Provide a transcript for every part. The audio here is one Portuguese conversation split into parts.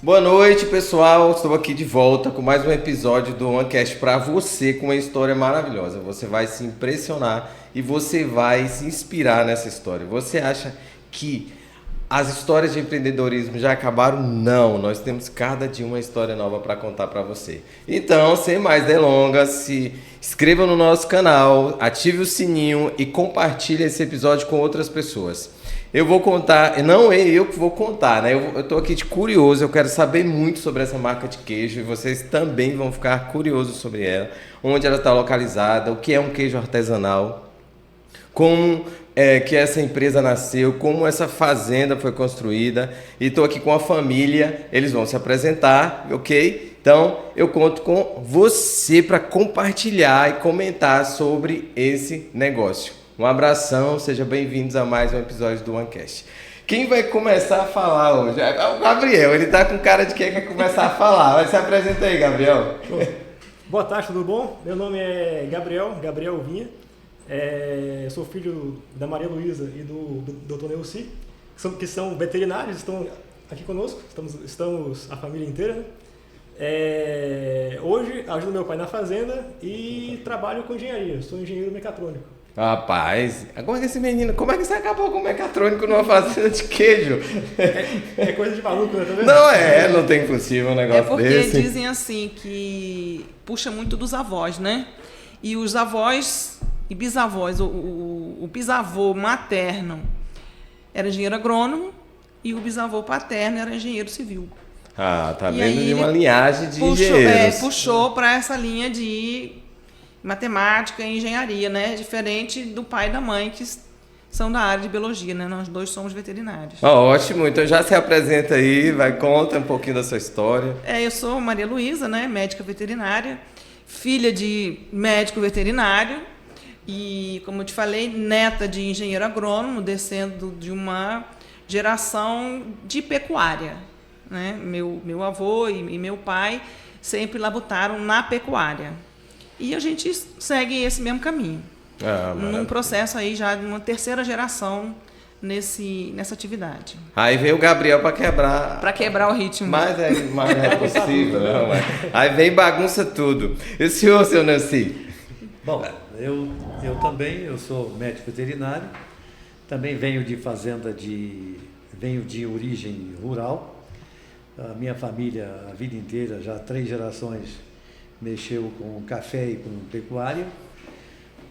Boa noite, pessoal. Estou aqui de volta com mais um episódio do OneCast para você com uma história maravilhosa. Você vai se impressionar e você vai se inspirar nessa história. Você acha que as histórias de empreendedorismo já acabaram? Não, nós temos cada dia uma história nova para contar para você. Então, sem mais delongas, se inscreva no nosso canal, ative o sininho e compartilhe esse episódio com outras pessoas. Eu vou contar, não é eu que vou contar, né? Eu tô aqui de curioso, eu quero saber muito sobre essa marca de queijo e vocês também vão ficar curiosos sobre ela, onde ela está localizada, o que é um queijo artesanal, como que essa empresa nasceu, como essa fazenda foi construída. E estou aqui com a família, eles vão se apresentar, ok? Então eu conto com você para compartilhar e comentar sobre esse negócio. Um abração, sejam bem-vindos a mais um episódio do OneCast. Quem vai começar a falar hoje? É o Gabriel, ele tá com cara de quem quer começar a falar. Vai se apresenta aí, Gabriel. Boa tarde, tudo bom? Meu nome é Gabriel Vinha. Eu sou filho da Maria Luísa e do Dr. Neuci, que são veterinários, estão aqui conosco, estamos a família inteira, né? Hoje ajudo meu pai na fazenda e trabalho com engenharia, sou engenheiro mecatrônico. Rapaz, como é que esse menino, como é que você acabou com o mecatrônico numa fazenda de queijo? É coisa de maluco, né? Tá vendo? Não tem impossível um negócio desse. Porque dizem assim que puxa muito dos avós, né? E os avós e bisavós, o bisavô materno era engenheiro agrônomo e o bisavô paterno era engenheiro civil. Ah, tá E vendo? aí De uma linhagem de engenheiros. Puxou para essa linha de matemática e engenharia, né? Diferente do pai e da mãe, que são da área de biologia, né? Nós dois somos veterinários. Ótimo, então já se apresenta aí, conta um pouquinho da sua história. Eu sou Maria Luísa, né? Médica veterinária, filha de médico veterinário e, como eu te falei, neta de engenheiro agrônomo, descendo de uma geração de pecuária, né? Meu avô e meu pai sempre labutaram na pecuária. E a gente segue esse mesmo caminho. Num processo aí já de uma terceira geração nessa atividade. Aí veio o Gabriel para quebrar. Para quebrar o ritmo. Mas é possível, não é? Aí vem bagunça tudo. E o senhor, seu Nancy? Bom, eu também, eu sou médico veterinário, também venho de venho de origem rural. A minha família, a vida inteira, já 3 gerações, mexeu com café e com pecuária,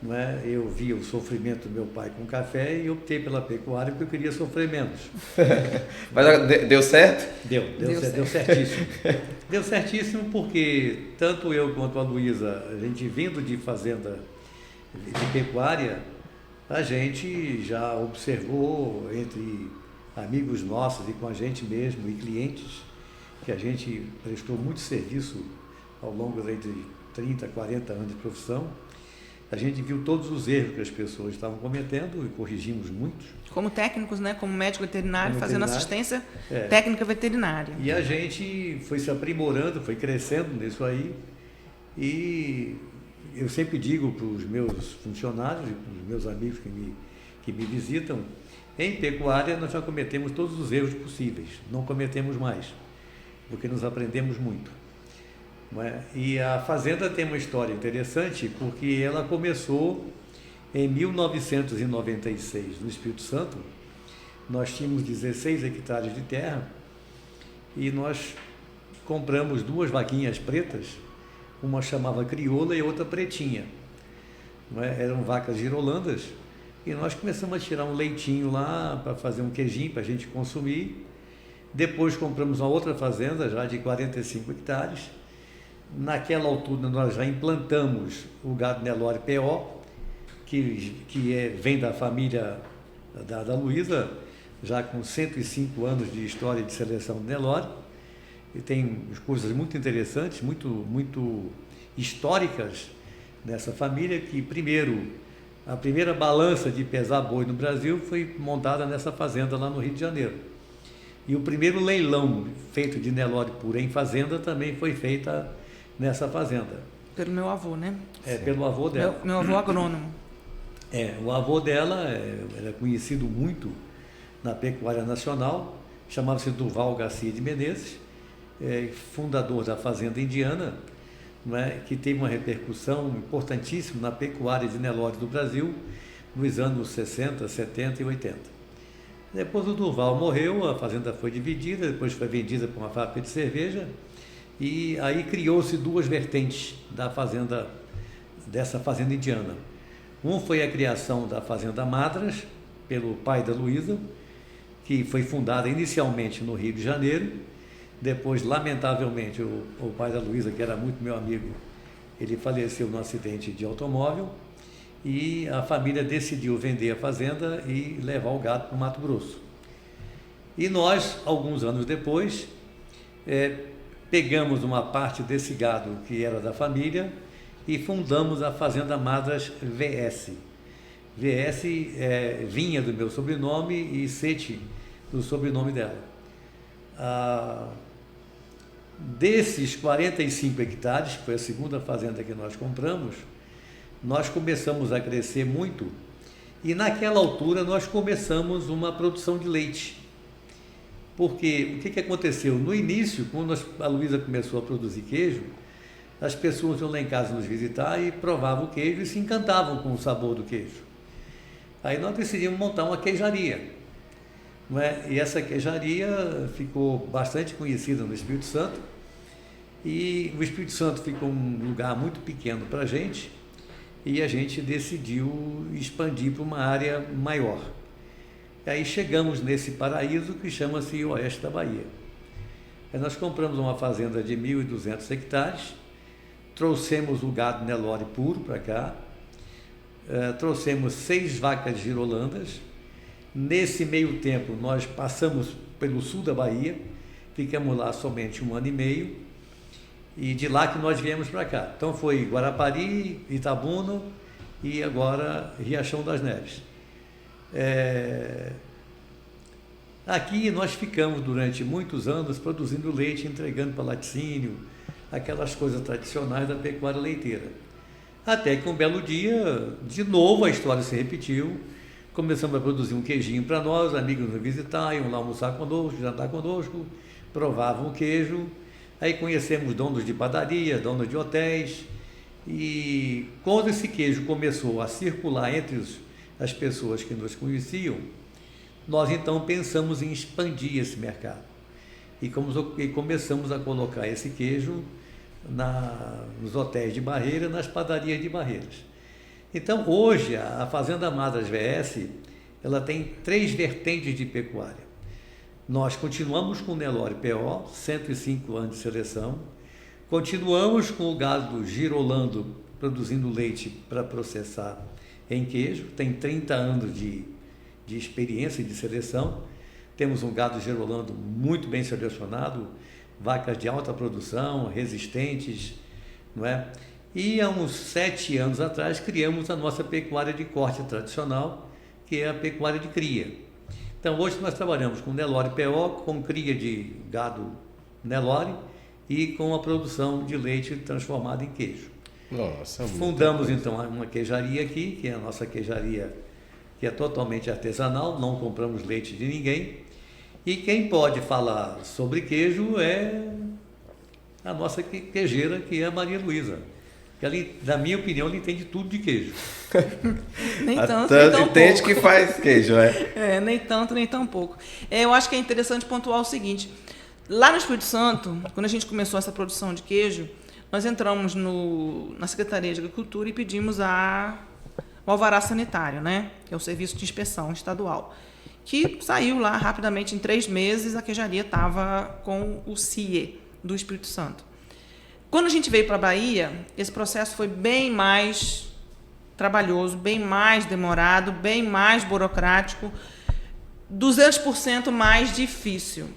não é? Eu vi o sofrimento do meu pai com café e optei pela pecuária porque eu queria sofrer menos. Mas deu certo? Deu certíssimo. Deu certíssimo porque tanto eu quanto a Luísa, a gente vindo de fazenda de pecuária, a gente já observou entre amigos nossos e com a gente mesmo e clientes que a gente prestou muito serviço ao longo de 30, 40 anos de profissão. A gente viu todos os erros que as pessoas estavam cometendo e corrigimos muitos. Como técnicos, né? Como médico veterinário, fazendo assistência técnica veterinária. E a gente foi se aprimorando, foi crescendo nisso aí. E eu sempre digo para os meus funcionários e para os meus amigos que me visitam, em pecuária nós já cometemos todos os erros possíveis, não cometemos mais, porque nos aprendemos muito. E a fazenda tem uma história interessante porque ela começou em 1996 no Espírito Santo. Nós tínhamos 16 hectares de terra e nós compramos 2 vaquinhas pretas, uma chamava crioula e outra pretinha. Eram vacas girolandas e nós começamos a tirar um leitinho lá para fazer um queijinho para a gente consumir. Depois compramos uma outra fazenda já de 45 hectares. Naquela altura nós já implantamos o gado Nelore PO, vem da família da Luísa, já com 105 anos de história de seleção de Nelore, e tem coisas muito interessantes, muito históricas nessa família, que a primeira balança de pesar boi no Brasil foi montada nessa fazenda lá no Rio de Janeiro. E o primeiro leilão feito de Nelore pura em fazenda também foi feita nessa fazenda. Pelo meu avô, né? Pelo avô dela. Meu avô agrônomo. O avô dela era conhecido muito na pecuária nacional, chamava-se Durval Garcia de Menezes, fundador da Fazenda Indiana, não é, que teve uma repercussão importantíssima na pecuária de Nelore do Brasil nos anos 60, 70 e 80. Depois o Durval morreu, a fazenda foi dividida, depois foi vendida para uma fábrica de cerveja, e aí criou-se duas vertentes dessa fazenda indiana. Um foi a criação da Fazenda Madras, pelo pai da Luísa, que foi fundada inicialmente no Rio de Janeiro. Depois, lamentavelmente, o pai da Luísa, que era muito meu amigo, ele faleceu num acidente de automóvel, e a família decidiu vender a fazenda e levar o gado para o Mato Grosso. E nós, alguns anos depois, pegamos uma parte desse gado que era da família e fundamos a Fazenda Madras VS. VS vinha do meu sobrenome e Sete do sobrenome dela. Desses 45 hectares, que foi a segunda fazenda que nós compramos, nós começamos a crescer muito e naquela altura nós começamos uma produção de leite. Porque o que aconteceu? No início, quando a Luísa começou a produzir queijo, as pessoas iam lá em casa nos visitar e provavam o queijo e se encantavam com o sabor do queijo. Aí nós decidimos montar uma queijaria, não é? E essa queijaria ficou bastante conhecida no Espírito Santo, e o Espírito Santo ficou um lugar muito pequeno para a gente, e a gente decidiu expandir para uma área maior. E aí chegamos nesse paraíso que chama-se Oeste da Bahia. Aí nós compramos uma fazenda de 1.200 hectares, trouxemos o gado Nelore puro para cá, trouxemos 6 vacas girolandas. Nesse meio tempo nós passamos pelo sul da Bahia, ficamos lá somente 1 ano e meio, e de lá que nós viemos para cá. Então foi Guarapari, Itabuna e agora Riachão das Neves. Aqui nós ficamos durante muitos anos produzindo leite, entregando para laticínio, aquelas coisas tradicionais da pecuária leiteira. Até que um belo dia, de novo a história se repetiu, começamos a produzir um queijinho para nós, amigos nos visitar, iam lá almoçar conosco, jantar conosco, provavam o queijo, aí conhecemos donos de padaria, donos de hotéis, e quando esse queijo começou a circular entre as pessoas que nos conheciam, nós então pensamos em expandir esse mercado. E começamos a colocar esse queijo nos hotéis de Barreira, nas padarias de Barreiras. Então, hoje, a Fazenda Madras VS, ela tem 3 vertentes de pecuária. Nós continuamos com o Nelore PO, 105 anos de seleção, continuamos com o gado girolando, produzindo leite para processar em queijo, tem 30 anos de experiência de seleção, temos um gado girolando muito bem selecionado, vacas de alta produção, resistentes, não é? E há uns 7 anos atrás criamos a nossa pecuária de corte tradicional, que é a pecuária de cria. Então hoje nós trabalhamos com Nelore PO, com cria de gado Nelore e com a produção de leite transformado em queijo. Nossa, fundamos então uma queijaria aqui, que é a nossa queijaria, que é totalmente artesanal, não compramos leite de ninguém. E quem pode falar sobre queijo é a nossa queijeira, que é a Maria Luísa. Ela, na minha opinião, ela entende tudo de queijo. Nem tanto, nem tão entende pouco. Que faz queijo, né? Nem tanto, nem tão pouco. Eu acho que é interessante pontuar o seguinte. Lá no Espírito Santo, quando a gente começou essa produção de queijo, nós entramos na Secretaria de Agricultura e pedimos o alvará sanitário, né? Que é o Serviço de Inspeção Estadual, que saiu lá rapidamente, em 3 meses, a queijaria estava com o CIE do Espírito Santo. Quando a gente veio para a Bahia, esse processo foi bem mais trabalhoso, bem mais demorado, bem mais burocrático, 200% mais difícil.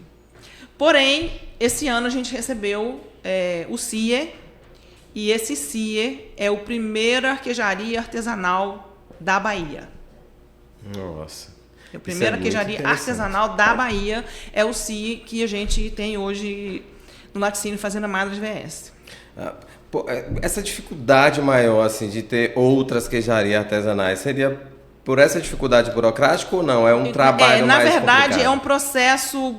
Porém, esse ano a gente recebeu o CIE, e esse CIE é o primeira queijaria artesanal da Bahia. Nossa. A primeira queijaria artesanal da Bahia é o CIE que a gente tem hoje no laticínio Fazenda Madras VS. Essa dificuldade maior assim, de ter outras queijarias artesanais seria por essa dificuldade burocrática ou não? É um trabalho na mais verdade, complicado? é um processo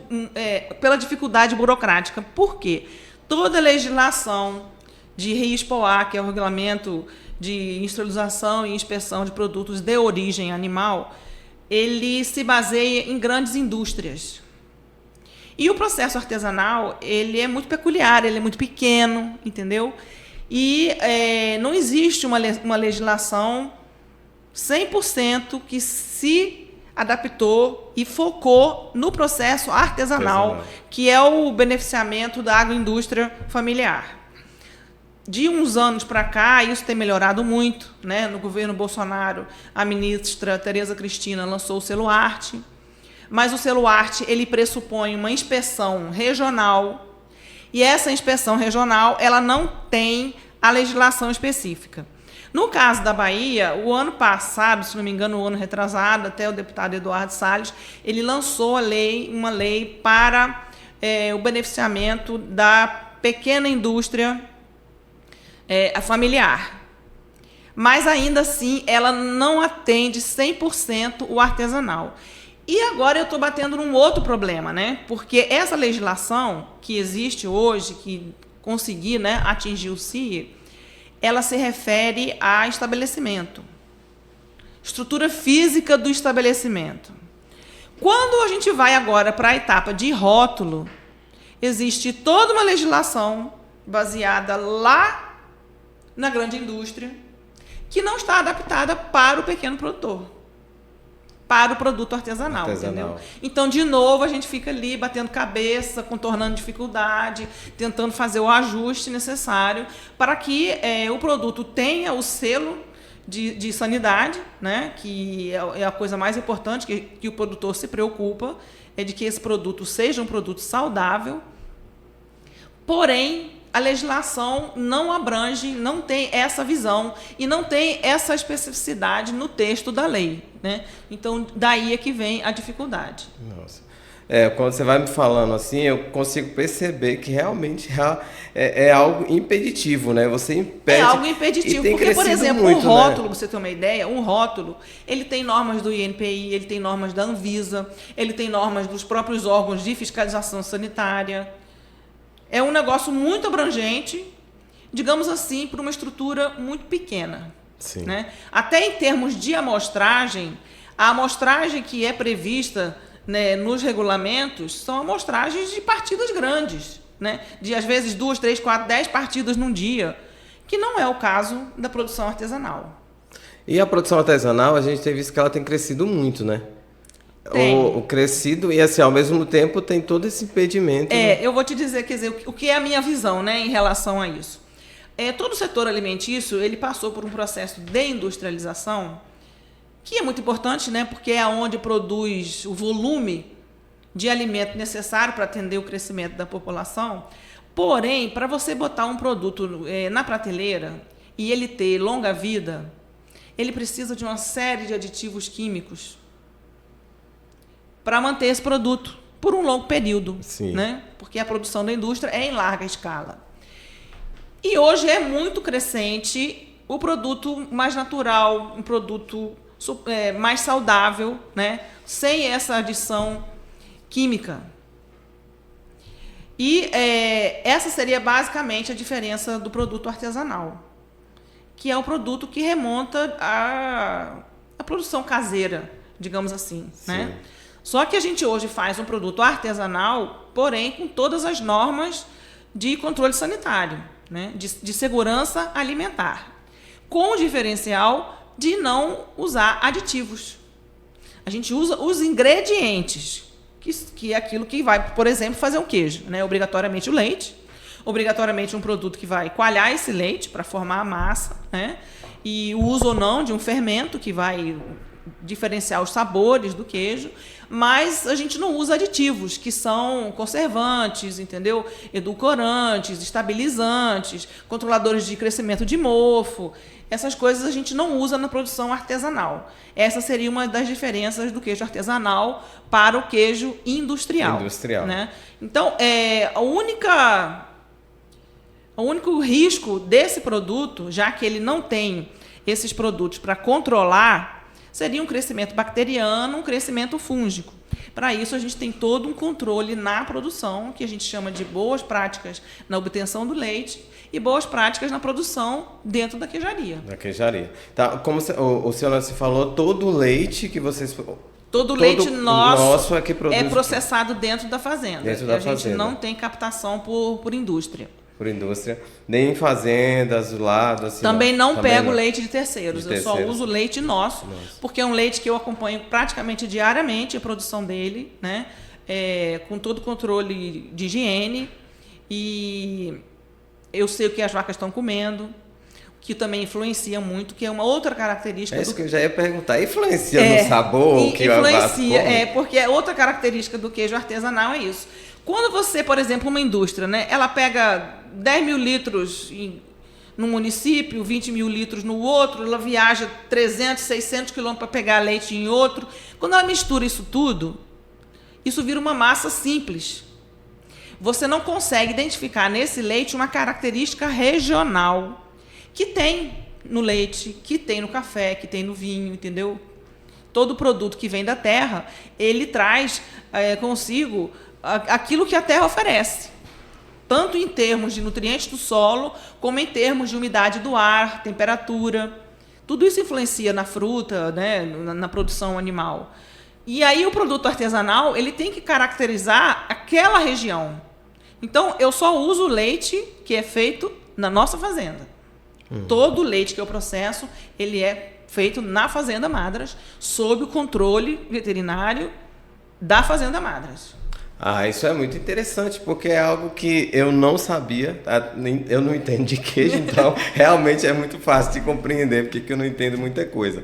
pela dificuldade burocrática. Por quê? Toda legislação de RISPOA, que é o Regulamento de Industrialização e Inspeção de Produtos de Origem Animal, ele se baseia em grandes indústrias. E o processo artesanal, ele é muito peculiar, ele é muito pequeno, entendeu? E não existe uma legislação 100% que se adaptou e focou no processo artesanal, que é o beneficiamento da agroindústria familiar. De uns anos para cá, isso tem melhorado muito, né? No governo Bolsonaro, a ministra Tereza Cristina lançou o selo Arte, mas o selo Arte ele pressupõe uma inspeção regional, e essa inspeção regional ela não tem a legislação específica. No caso da Bahia, o ano passado, se não me engano, o ano retrasado, até o deputado Eduardo Salles, ele lançou uma lei para o beneficiamento da pequena indústria familiar. Mas, ainda assim, ela não atende 100% o artesanal. E agora eu estou batendo num outro problema, né? Porque essa legislação que existe hoje, que consegui, né, atingir o CIE, ela se refere a estabelecimento, estrutura física do estabelecimento. Quando a gente vai agora para a etapa de rótulo, existe toda uma legislação baseada lá na grande indústria, que não está adaptada para o pequeno produtor, para o produto artesanal. Entendeu? Então, de novo, a gente fica ali batendo cabeça, contornando dificuldade, tentando fazer o ajuste necessário para que o produto tenha o selo de sanidade, né? Que é a coisa mais importante que o produtor se preocupa, é de que esse produto seja um produto saudável. Porém, a legislação não abrange, não tem essa visão e não tem essa especificidade no texto da lei, né? Então, daí é que vem a dificuldade. Nossa. Quando você vai me falando assim, eu consigo perceber que realmente é algo impeditivo, né? Você impede... É algo impeditivo, porque, por exemplo, muito, um rótulo, né? você ter uma ideia, um rótulo, ele tem normas do INPI, ele tem normas da Anvisa, ele tem normas dos próprios órgãos de fiscalização sanitária. É um negócio muito abrangente, digamos assim, para uma estrutura muito pequena. Sim. Né? Até em termos de amostragem, a amostragem que é prevista, né, nos regulamentos são amostragens de partidas grandes, né? De às vezes 2, 3, 4, 10 partidas num dia, que não é o caso da produção artesanal. E a produção artesanal, a gente tem visto que ela tem crescido muito, né? O crescido e, assim, ao mesmo tempo, tem todo esse impedimento. Né? Eu vou te dizer, quer dizer, o que é a minha visão, né, em relação a isso. Todo o setor alimentício, ele passou por um processo de industrialização, que é muito importante, né, porque é onde produz o volume de alimento necessário para atender o crescimento da população. Porém, para você botar um produto na prateleira e ele ter longa vida, ele precisa de uma série de aditivos químicos para manter esse produto por um longo período. Sim. Né? Porque a produção da indústria é em larga escala. E hoje é muito crescente o produto mais natural, um produto mais saudável, né? Sem essa adição química. E essa seria basicamente a diferença do produto artesanal, que é o produto que remonta à produção caseira, digamos assim. Né? Só que a gente hoje faz um produto artesanal, porém com todas as normas de controle sanitário, né? de segurança alimentar, com o diferencial de não usar aditivos. A gente usa os ingredientes, que é aquilo que vai, por exemplo, fazer um queijo, né? Obrigatoriamente o leite, obrigatoriamente um produto que vai coalhar esse leite para formar a massa, né? E o uso ou não de um fermento que vai diferenciar os sabores do queijo, mas a gente não usa aditivos, que são conservantes, entendeu? Edulcorantes, estabilizantes, controladores de crescimento de mofo. Essas coisas a gente não usa na produção artesanal. Essa seria uma das diferenças do queijo artesanal para o queijo industrial. Né? Então, o único risco desse produto, já que ele não tem esses produtos para controlar, seria um crescimento bacteriano, um crescimento fúngico. Para isso, a gente tem todo um controle na produção, que a gente chama de boas práticas na obtenção do leite e boas práticas na produção dentro da queijaria. Da queijaria. Tá, como o senhor se falou, todo o leite que vocês... Todo o leite nosso é que produz... é processado dentro da fazenda. Dentro da gente fazenda. Não tem captação por indústria. Por indústria, nem em fazendas do lado, assim. Também não pego não. leite de terceiros. Eu só uso leite nosso, porque é um leite que eu acompanho praticamente diariamente a produção dele, né? Com todo o controle de higiene. E eu sei o que as vacas estão comendo, que também influencia muito, que é uma outra característica. É isso que eu já ia perguntar. Influencia no sabor? Que influencia, porque é outra característica do queijo artesanal é isso. Quando você, por exemplo, uma indústria, né, ela pega 10 mil litros num município, 20 mil litros no outro, ela viaja 300, 600 quilômetros para pegar leite em outro. Quando ela mistura isso tudo, isso vira uma massa simples. Você não consegue identificar nesse leite uma característica regional que tem no leite, que tem no café, que tem no vinho, entendeu? Todo produto que vem da terra, ele traz consigo aquilo que a terra oferece, tanto em termos de nutrientes do solo, como em termos de umidade do ar, temperatura. Tudo isso influencia na fruta, né, na produção animal. E aí o produto artesanal, ele tem que caracterizar aquela região. Então, eu só uso o leite que é feito na nossa fazenda. Todo o leite que eu processo, ele é feito na Fazenda Madras, sob o controle veterinário da Fazenda Madras. Ah, isso é muito interessante, porque é algo que eu não sabia, tá? Eu não entendo de queijo, então realmente é muito fácil de compreender, porque eu não entendo muita coisa.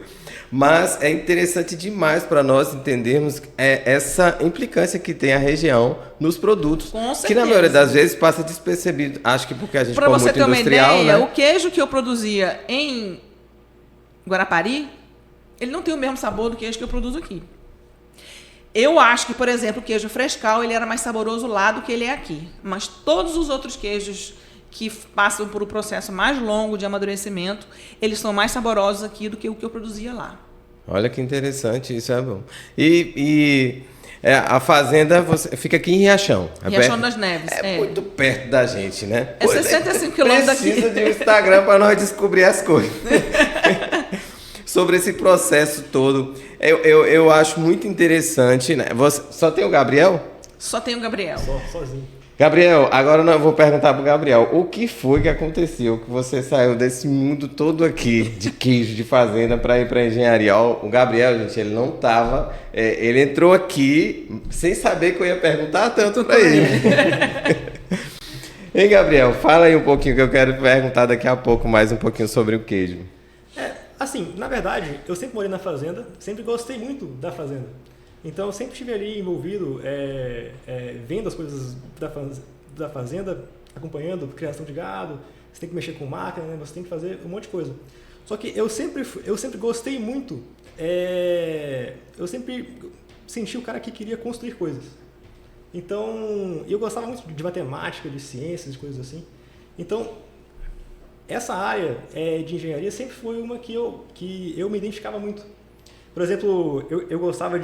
Mas é interessante demais para nós entendermos essa implicância que tem a região nos produtos, com certeza. Que na maioria das vezes passa despercebido. Acho que porque a gente come muito industrial, né? Para você ter uma ideia, o queijo que eu produzia em Guarapari, ele não tem o mesmo sabor do queijo que eu produzo aqui. Eu acho que, por exemplo, o queijo frescal, ele era mais saboroso lá do que ele é aqui. Mas todos os outros queijos que passam por um processo mais longo de amadurecimento, eles são mais saborosos aqui do que o que eu produzia lá. Olha que interessante, isso é bom. A fazenda fica aqui em Riachão. Riachão das Neves. É muito perto da gente, né? É 65 quilômetros daqui. Precisa de um Instagram para nós descobrir as coisas. Sobre esse processo todo, eu acho muito interessante, né? Você só tem o Gabriel? Só tem o Gabriel. Sozinho. Gabriel, agora eu vou perguntar para o Gabriel, o que foi que aconteceu que você saiu desse mundo todo aqui de queijo, de fazenda, para ir para engenharia? O Gabriel, gente, ele não estava, ele entrou aqui sem saber que eu ia perguntar tanto para ele. Hein, Gabriel, fala aí um pouquinho que eu quero perguntar daqui a pouco mais um pouquinho sobre o queijo. Assim, na verdade, eu sempre morei na fazenda, sempre gostei muito da fazenda. Então, eu sempre estive ali envolvido, vendo as coisas da fazenda, acompanhando criação de gado, você tem que mexer com máquina, né? Você tem que fazer um monte de coisa. Só que eu sempre gostei muito, eu sempre senti o cara que queria construir coisas. Então, eu gostava muito de matemática, de ciências, de coisas assim. Então, essa área de engenharia sempre foi uma que eu me identificava muito. Por exemplo, eu gostava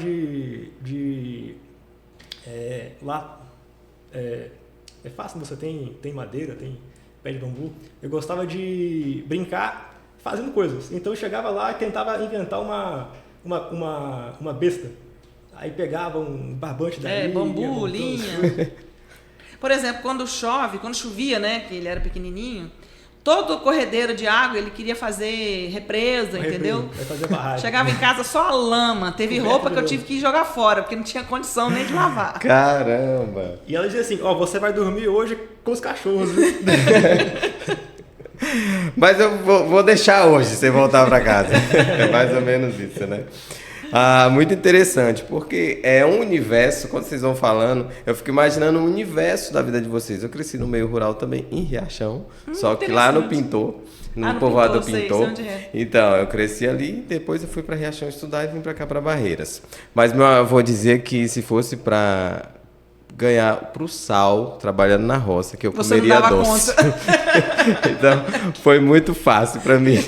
lá é fácil, você tem madeira, tem pé de bambu. Eu gostava de brincar fazendo coisas. Então eu chegava lá e tentava inventar uma besta. Aí pegava um barbante daí. Bambu, linha. Por exemplo, quando chovia, né, que ele era pequenininho, todo corredeiro de água, ele queria fazer represa, entendeu? Fazer barragem. Chegava em casa só a lama. Teve roupa que eu tive que jogar fora, porque não tinha condição nem de lavar. Caramba! E ela dizia assim, você vai dormir hoje com os cachorros. Mas eu vou deixar hoje, você voltar para casa. É mais ou menos isso, né? Muito interessante, porque é um universo, quando vocês vão falando, eu fico imaginando um universo da vida de vocês. Eu cresci no meio rural também, em Riachão, só que lá no Pintor, no povoado do Pintor. Então, eu cresci ali, depois eu fui para Riachão estudar e vim para cá, para Barreiras. Mas meu avô dizia que se fosse para ganhar pro sal, trabalhando na roça, que eu comeria doce. Então, foi muito fácil para mim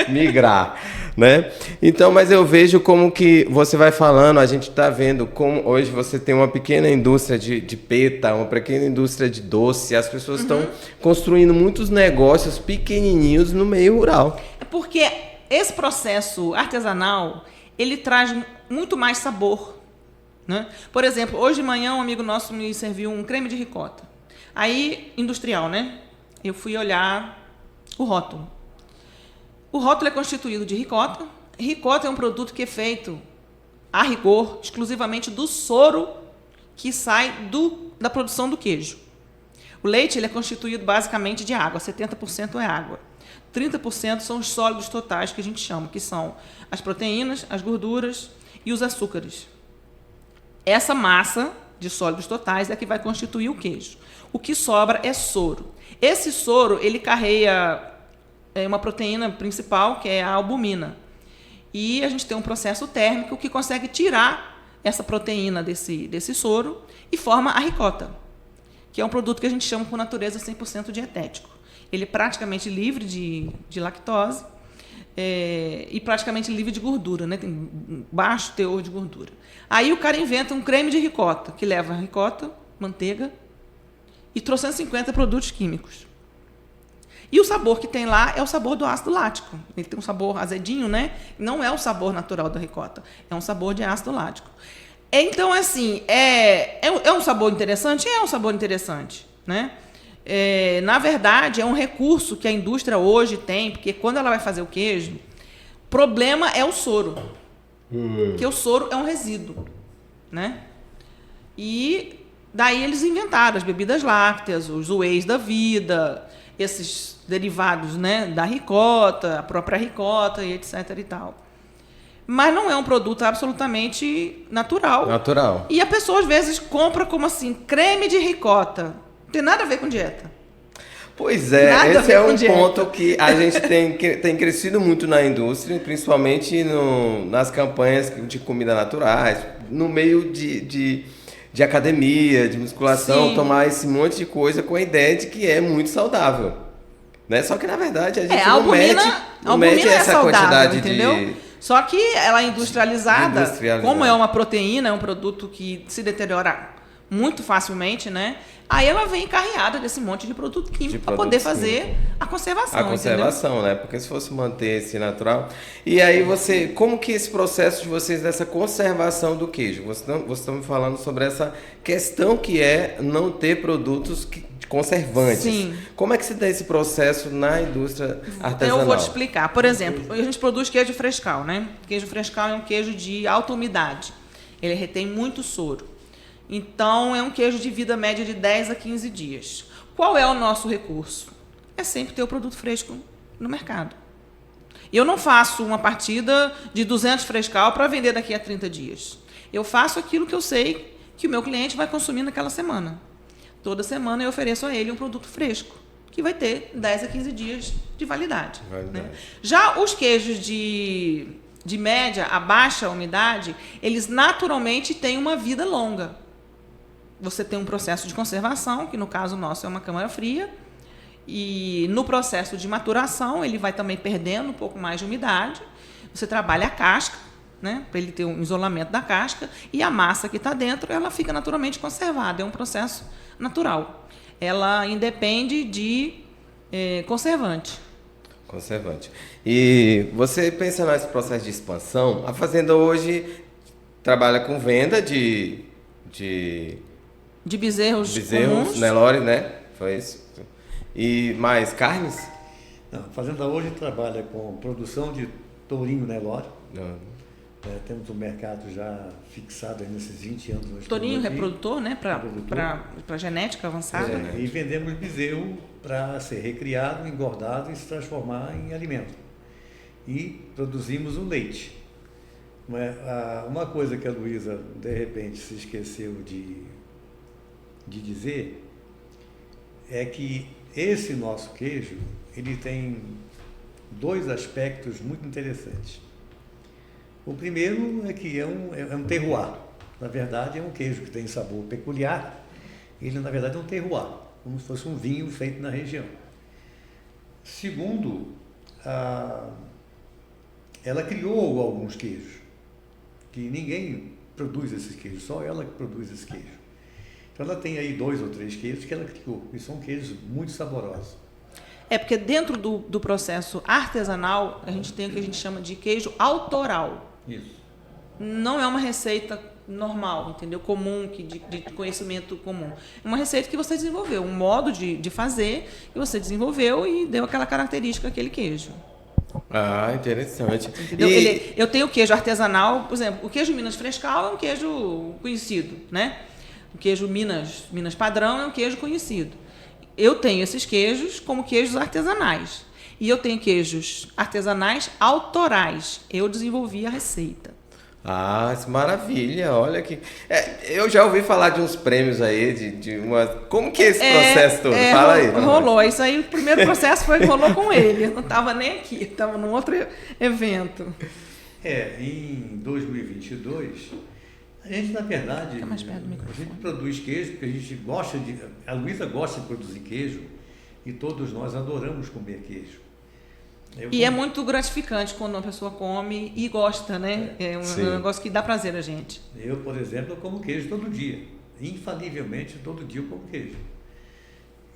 migrar. né? Então, mas eu vejo como que você vai falando, a gente está vendo como hoje você tem uma pequena indústria de peta, uma pequena indústria de doce, as pessoas estão construindo muitos negócios pequenininhos no meio rural. É porque esse processo artesanal, ele traz muito mais sabor, né? Por exemplo, hoje de manhã um amigo nosso me serviu um creme de ricota. Aí, industrial, né? Eu fui olhar o rótulo. O rótulo é constituído de ricota. Ricota é um produto que é feito, a rigor, exclusivamente do soro que sai da produção do queijo. O leite ele é constituído basicamente de água, 70% é água. 30% são os sólidos totais que a gente chama, que são as proteínas, as gorduras e os açúcares. Essa massa de sólidos totais é que vai constituir o queijo. O que sobra é soro. Esse soro, ele carrega uma proteína principal, que é a albumina. E a gente tem um processo térmico que consegue tirar essa proteína desse soro e forma a ricota, que é um produto que a gente chama por natureza 100% dietético. Ele é praticamente livre de lactose e praticamente livre de gordura, né? Tem baixo teor de gordura. Aí o cara inventa um creme de ricota, que leva ricota, manteiga e 350 produtos químicos. E o sabor que tem lá é o sabor do ácido lático. Ele tem um sabor azedinho, né? Não é o sabor natural da ricota, é um sabor de ácido lático. Então, assim, é um sabor interessante? É um sabor interessante, né? Na verdade, é um recurso que a indústria hoje tem, porque quando ela vai fazer o queijo, o problema é o soro. Porque o soro é um resíduo, né? E daí eles inventaram as bebidas lácteas, os wheys da vida, esses derivados, né, da ricota, a própria ricota e etc e tal. Mas não é um produto absolutamente natural. Natural. E a pessoa às vezes compra como assim, creme de ricota. Não tem nada a ver com dieta. Pois é, Nada esse é um dieta. ponto que a gente tem crescido muito na indústria, principalmente nas campanhas de comida naturais, no meio de academia, de musculação, Sim. tomar esse monte de coisa com a ideia de que é muito saudável. Né? Só que, na verdade, a gente A não mede é essa saudável, quantidade entendeu? de... Só que ela é industrializada, Industrializada. como é uma proteína, é um produto que se deteriora muito facilmente, né? Aí ela vem carreada desse monte de produto químico para poder fazer a conservação. A conservação, né? Porque se fosse manter esse natural... E aí como que esse processo de vocês, dessa conservação do queijo? Vocês estão me falando sobre essa questão que é não ter produtos conservantes. Sim. Como é que se dá esse processo na indústria artesanal? Eu vou te explicar. Por exemplo, a gente produz queijo frescal, né? Queijo frescal é um queijo de alta umidade. Ele retém muito soro. Então, é um queijo de vida média de 10 a 15 dias. Qual é o nosso recurso? É sempre ter o produto fresco no mercado. Eu não faço uma partida de 200 frescal para vender daqui a 30 dias. Eu faço aquilo que eu sei que o meu cliente vai consumir naquela semana. Toda semana eu ofereço a ele um produto fresco, que vai ter 10 a 15 dias de validade. Né? Já os queijos de média a baixa umidade, eles naturalmente têm uma vida longa. Você tem um processo de conservação, que no caso nosso é uma câmara fria, e no processo de maturação ele vai também perdendo um pouco mais de umidade. Você trabalha a casca, né, para ele ter um isolamento da casca, e a massa que está dentro ela fica naturalmente conservada. É um processo natural. Ela independe de conservante. Conservante. E você pensa nesse processo de expansão? A fazenda hoje trabalha com venda de bezerros comuns. Nelore, né? Foi isso. E mais carnes? Não, a fazenda hoje trabalha com produção de tourinho Nelore. Temos um mercado já fixado aí nesses 20 anos. Tourinho reprodutor, né? Para genética avançada. E vendemos bezerro para ser recriado, engordado e se transformar em alimento. E produzimos o leite. Uma coisa que a Luísa, de repente, se esqueceu de dizer é que esse nosso queijo ele tem dois aspectos muito interessantes. O primeiro é que é um terroir. Na verdade, é um queijo que tem sabor peculiar. Ele, na verdade, é um terroir, como se fosse um vinho feito na região. Segundo, ela criou alguns queijos, que ninguém produz esses queijos, só ela que produz esse queijo. Então ela tem aí 2 ou 3 queijos que ela criou, e são queijos muito saborosos. Porque dentro do processo artesanal, a gente tem o que a gente chama de queijo autoral. Isso. Não é uma receita normal, entendeu? Comum, de conhecimento comum. É uma receita que você desenvolveu, um modo de fazer que você desenvolveu e deu aquela característica àquele queijo. Ah, interessante. Entendeu? Eu tenho queijo artesanal, por exemplo, o queijo Minas Frescal é um queijo conhecido, né? O queijo Minas Padrão é um queijo conhecido. Eu tenho esses queijos como queijos artesanais. E eu tenho queijos artesanais autorais. Eu desenvolvi a receita. Ah, maravilha, olha que... eu já ouvi falar de uns prêmios aí, de uma... Como que é esse processo todo? Fala aí. Rolou, isso aí, o primeiro processo rolou com ele, eu não estava nem aqui, estava num outro evento. Em 2022, a gente, na verdade, Fica mais perto do microfone. a gente produz queijo porque a gente gosta de... A Luísa gosta de produzir queijo e todos nós adoramos comer queijo. É muito gratificante quando uma pessoa come e gosta, né? É um negócio que dá prazer a gente. Eu, por exemplo, eu como queijo todo dia. Infalivelmente, todo dia eu como queijo.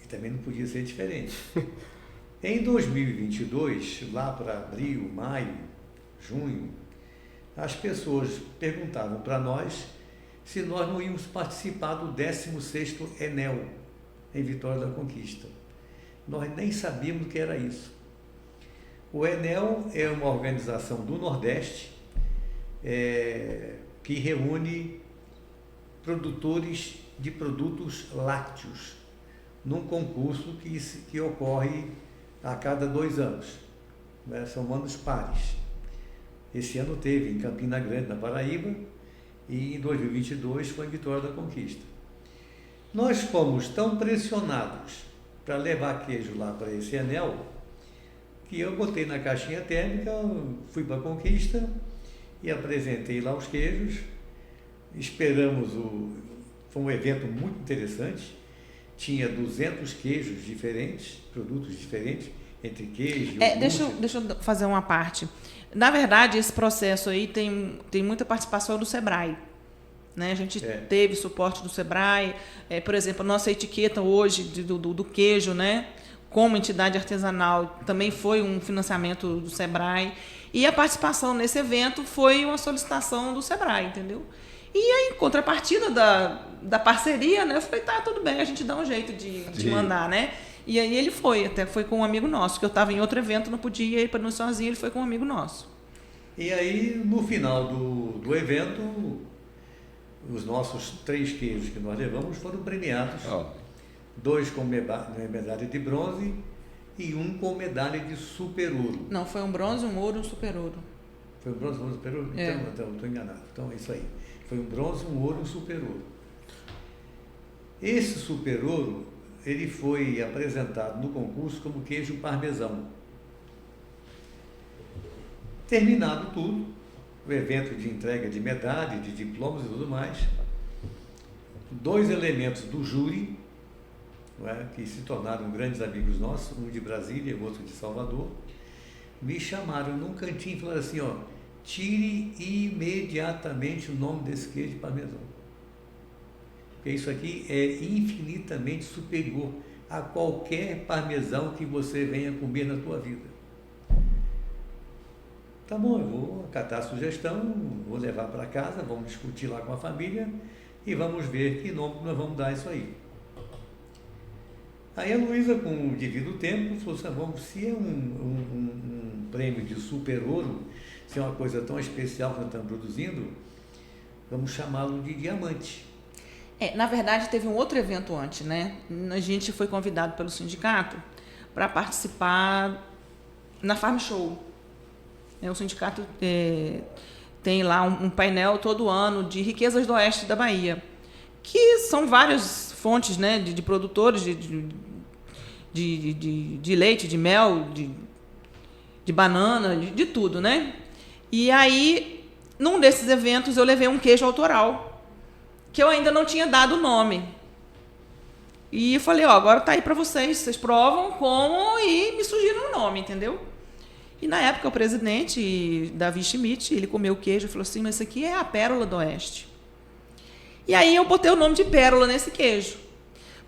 E também não podia ser diferente. Em 2022, lá para abril, maio, junho, as pessoas perguntavam para nós se nós não íamos participar do 16º Enel, em Vitória da Conquista. Nós nem sabíamos o que era isso. O Enel é uma organização do Nordeste que reúne produtores de produtos lácteos num concurso que ocorre a cada 2 anos, né? São anos pares. Esse ano teve em Campina Grande, na Paraíba, e em 2022 foi em Vitória da Conquista. Nós fomos tão pressionados para levar queijo lá para esse Enel, que eu botei na caixinha térmica, fui para a Conquista e apresentei lá os queijos. Foi um evento muito interessante, tinha 200 queijos diferentes, produtos diferentes, entre queijo e deixa eu fazer uma parte. Na verdade, esse processo aí tem muita participação do Sebrae. Né? A gente teve suporte do Sebrae, por exemplo, a nossa etiqueta hoje do queijo, né? Como entidade artesanal, também foi um financiamento do Sebrae. E a participação nesse evento foi uma solicitação do Sebrae, entendeu? E aí, em contrapartida da parceria, né? Eu falei, tá, tudo bem, a gente dá um jeito de mandar, né? E aí ele foi com um amigo nosso, que eu estava em outro evento, não podia ir para não ir sozinho, ele foi com um amigo nosso. E aí, no final do evento, os nossos 3 queijos que nós levamos foram premiados. 2 com medalha de bronze e 1 com medalha de super ouro. Não, foi um bronze, um ouro e um super ouro. Foi um bronze, um super ouro? Então, estou enganado. Então, é isso aí. Foi um bronze, um ouro e um super ouro. Esse super ouro, ele foi apresentado no concurso como queijo parmesão. Terminado tudo, o evento de entrega de medalha, de diplomas e tudo mais, 2 elementos do júri, não é, que se tornaram grandes amigos nossos, um de Brasília e o outro de Salvador, me chamaram num cantinho e falaram assim, tire imediatamente o nome desse queijo de parmesão. Porque isso aqui é infinitamente superior a qualquer parmesão que você venha comer na tua vida. Tá bom, eu vou acatar a sugestão, vou levar para casa, vamos discutir lá com a família e vamos ver que nome nós vamos dar isso aí. Aí a Luísa, com o devido tempo, falou assim, se é um prêmio de super ouro, se é uma coisa tão especial que nós estamos produzindo, vamos chamá-lo de diamante. Na verdade, teve um outro evento antes, né? A gente foi convidado pelo sindicato para participar na Farm Show. O sindicato tem lá um painel todo ano de riquezas do oeste da Bahia, que são várias fontes, né, de produtores de leite, de mel, de banana, de tudo, né? E aí, num desses eventos, eu levei um queijo autoral, que eu ainda não tinha dado o nome. E eu falei, agora tá aí para vocês provam como e me sugiram o nome, entendeu? E na época o presidente, Davi Schmidt, ele comeu o queijo e falou assim, mas isso aqui é a pérola do Oeste. E aí eu botei o nome de pérola nesse queijo.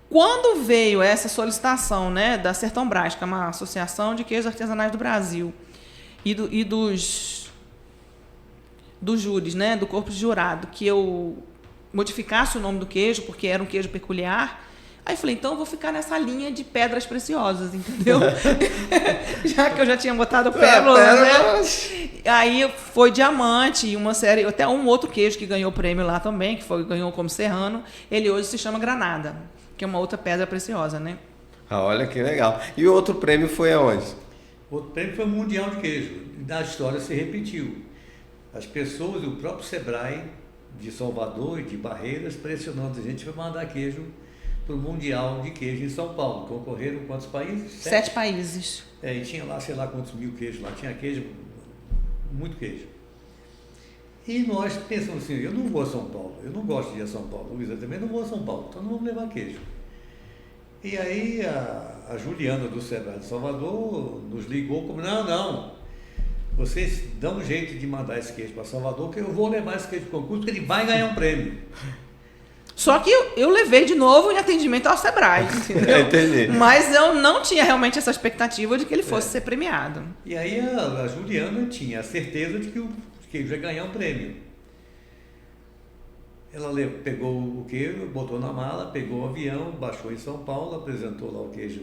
Quando veio essa solicitação, né, da Sertão Brás, que é uma associação de queijos artesanais do Brasil, e dos júris, né, do corpo de jurado, que eu modificasse o nome do queijo, porque era um queijo peculiar, aí eu falei, então eu vou ficar nessa linha de pedras preciosas, entendeu? Já que eu já tinha botado pérola, né? Aí foi diamante e uma série, até um outro queijo que ganhou prêmio lá também, que ganhou como serrano, ele hoje se chama Granada, que é uma outra pedra preciosa, né? Ah, olha que legal. E o outro prêmio foi aonde? O outro prêmio foi o Mundial de Queijo. A história se repetiu. As pessoas, o próprio Sebrae de Salvador e de Barreiras, pressionando a gente para mandar queijo para o Mundial de Queijo em São Paulo. Concorreram quantos países? 7 países. E tinha lá, sei lá quantos mil queijos lá. Tinha queijo, muito queijo. E nós pensamos assim, eu não vou a São Paulo, eu não gosto de ir a São Paulo, Luísa também não vou a São Paulo, então não vamos levar queijo. E aí a Juliana do Sebrae de Salvador nos ligou como, não, vocês dão um jeito de mandar esse queijo para Salvador, que eu vou levar esse queijo para o concurso, que ele vai ganhar um prêmio. Só que eu levei de novo em atendimento ao Sebrae, entendeu? Entendi. Mas eu não tinha realmente essa expectativa de que ele fosse ser premiado. E aí a Juliana tinha a certeza de que o queijo ia ganhar um prêmio. Ela pegou o queijo, botou na mala, pegou o avião, baixou em São Paulo, apresentou lá o queijo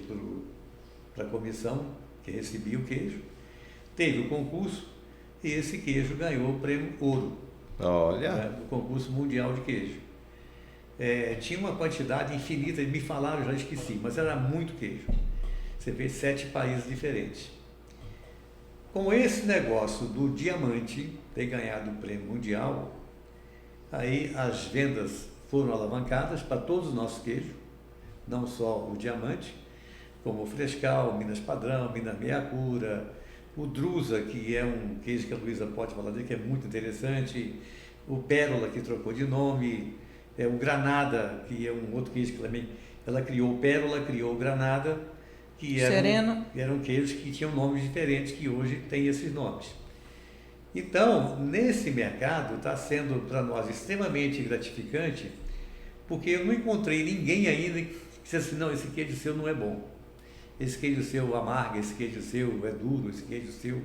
para a comissão que recebia o queijo. Teve o concurso e esse queijo ganhou o prêmio Ouro. Olha. Né, o concurso mundial de queijo. Tinha uma quantidade infinita, me falaram, já esqueci, mas era muito queijo. Você vê 7 países diferentes. Com esse negócio do diamante ter ganhado o prêmio mundial, aí as vendas foram alavancadas para todos os nossos queijos, não só o diamante, como o Frescal, Minas Padrão, Minas Meia Cura, o Drusa, que é um queijo que a Luísa pode falar dele, que é muito interessante, o Pérola, que trocou de nome, o Granada, que é um outro queijo que também, ela criou o Pérola, criou o Granada, que eram queijos que tinham nomes diferentes, que hoje tem esses nomes. Então, nesse mercado, está sendo para nós extremamente gratificante, porque eu não encontrei ninguém ainda que disse assim, não, esse queijo seu não é bom. Esse queijo seu amarga, esse queijo seu é duro, esse queijo seu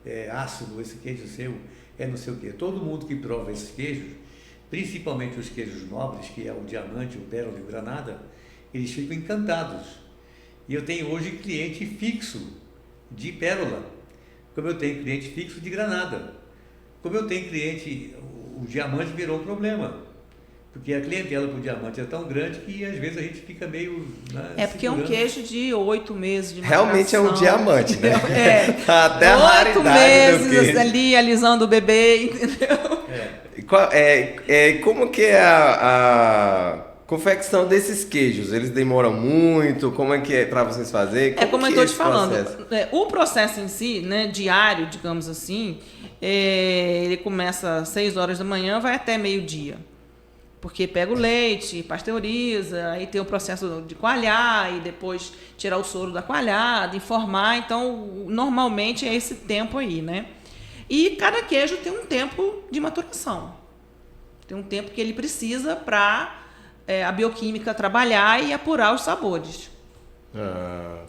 é ácido, esse queijo seu é não sei o quê. Todo mundo que prova esses queijos, principalmente os queijos nobres, que é o diamante, o pérola e o granada, eles ficam encantados. E eu tenho hoje cliente fixo de pérola, como eu tenho cliente fixo de granada. Como eu tenho cliente, o diamante virou um problema, porque a clientela para o diamante é tão grande que às vezes a gente fica meio... Né, porque é um queijo de 8 meses de maturação. Realmente é um diamante, né? Até a raridade 8 meses ali alisando o bebê, entendeu? Como que é a confecção desses queijos? Eles demoram muito? Como é que é para vocês fazerem? Como eu estou te falando, o processo em si, né, diário, digamos assim, ele começa às 6 horas da manhã, vai até meio-dia. Porque pega o leite, pasteuriza, aí tem o processo de coalhar e depois tirar o soro da coalhada, informar. Então, normalmente é esse tempo aí, né? E cada queijo tem um tempo de maturação. Tem um tempo que ele precisa para a bioquímica trabalhar e apurar os sabores.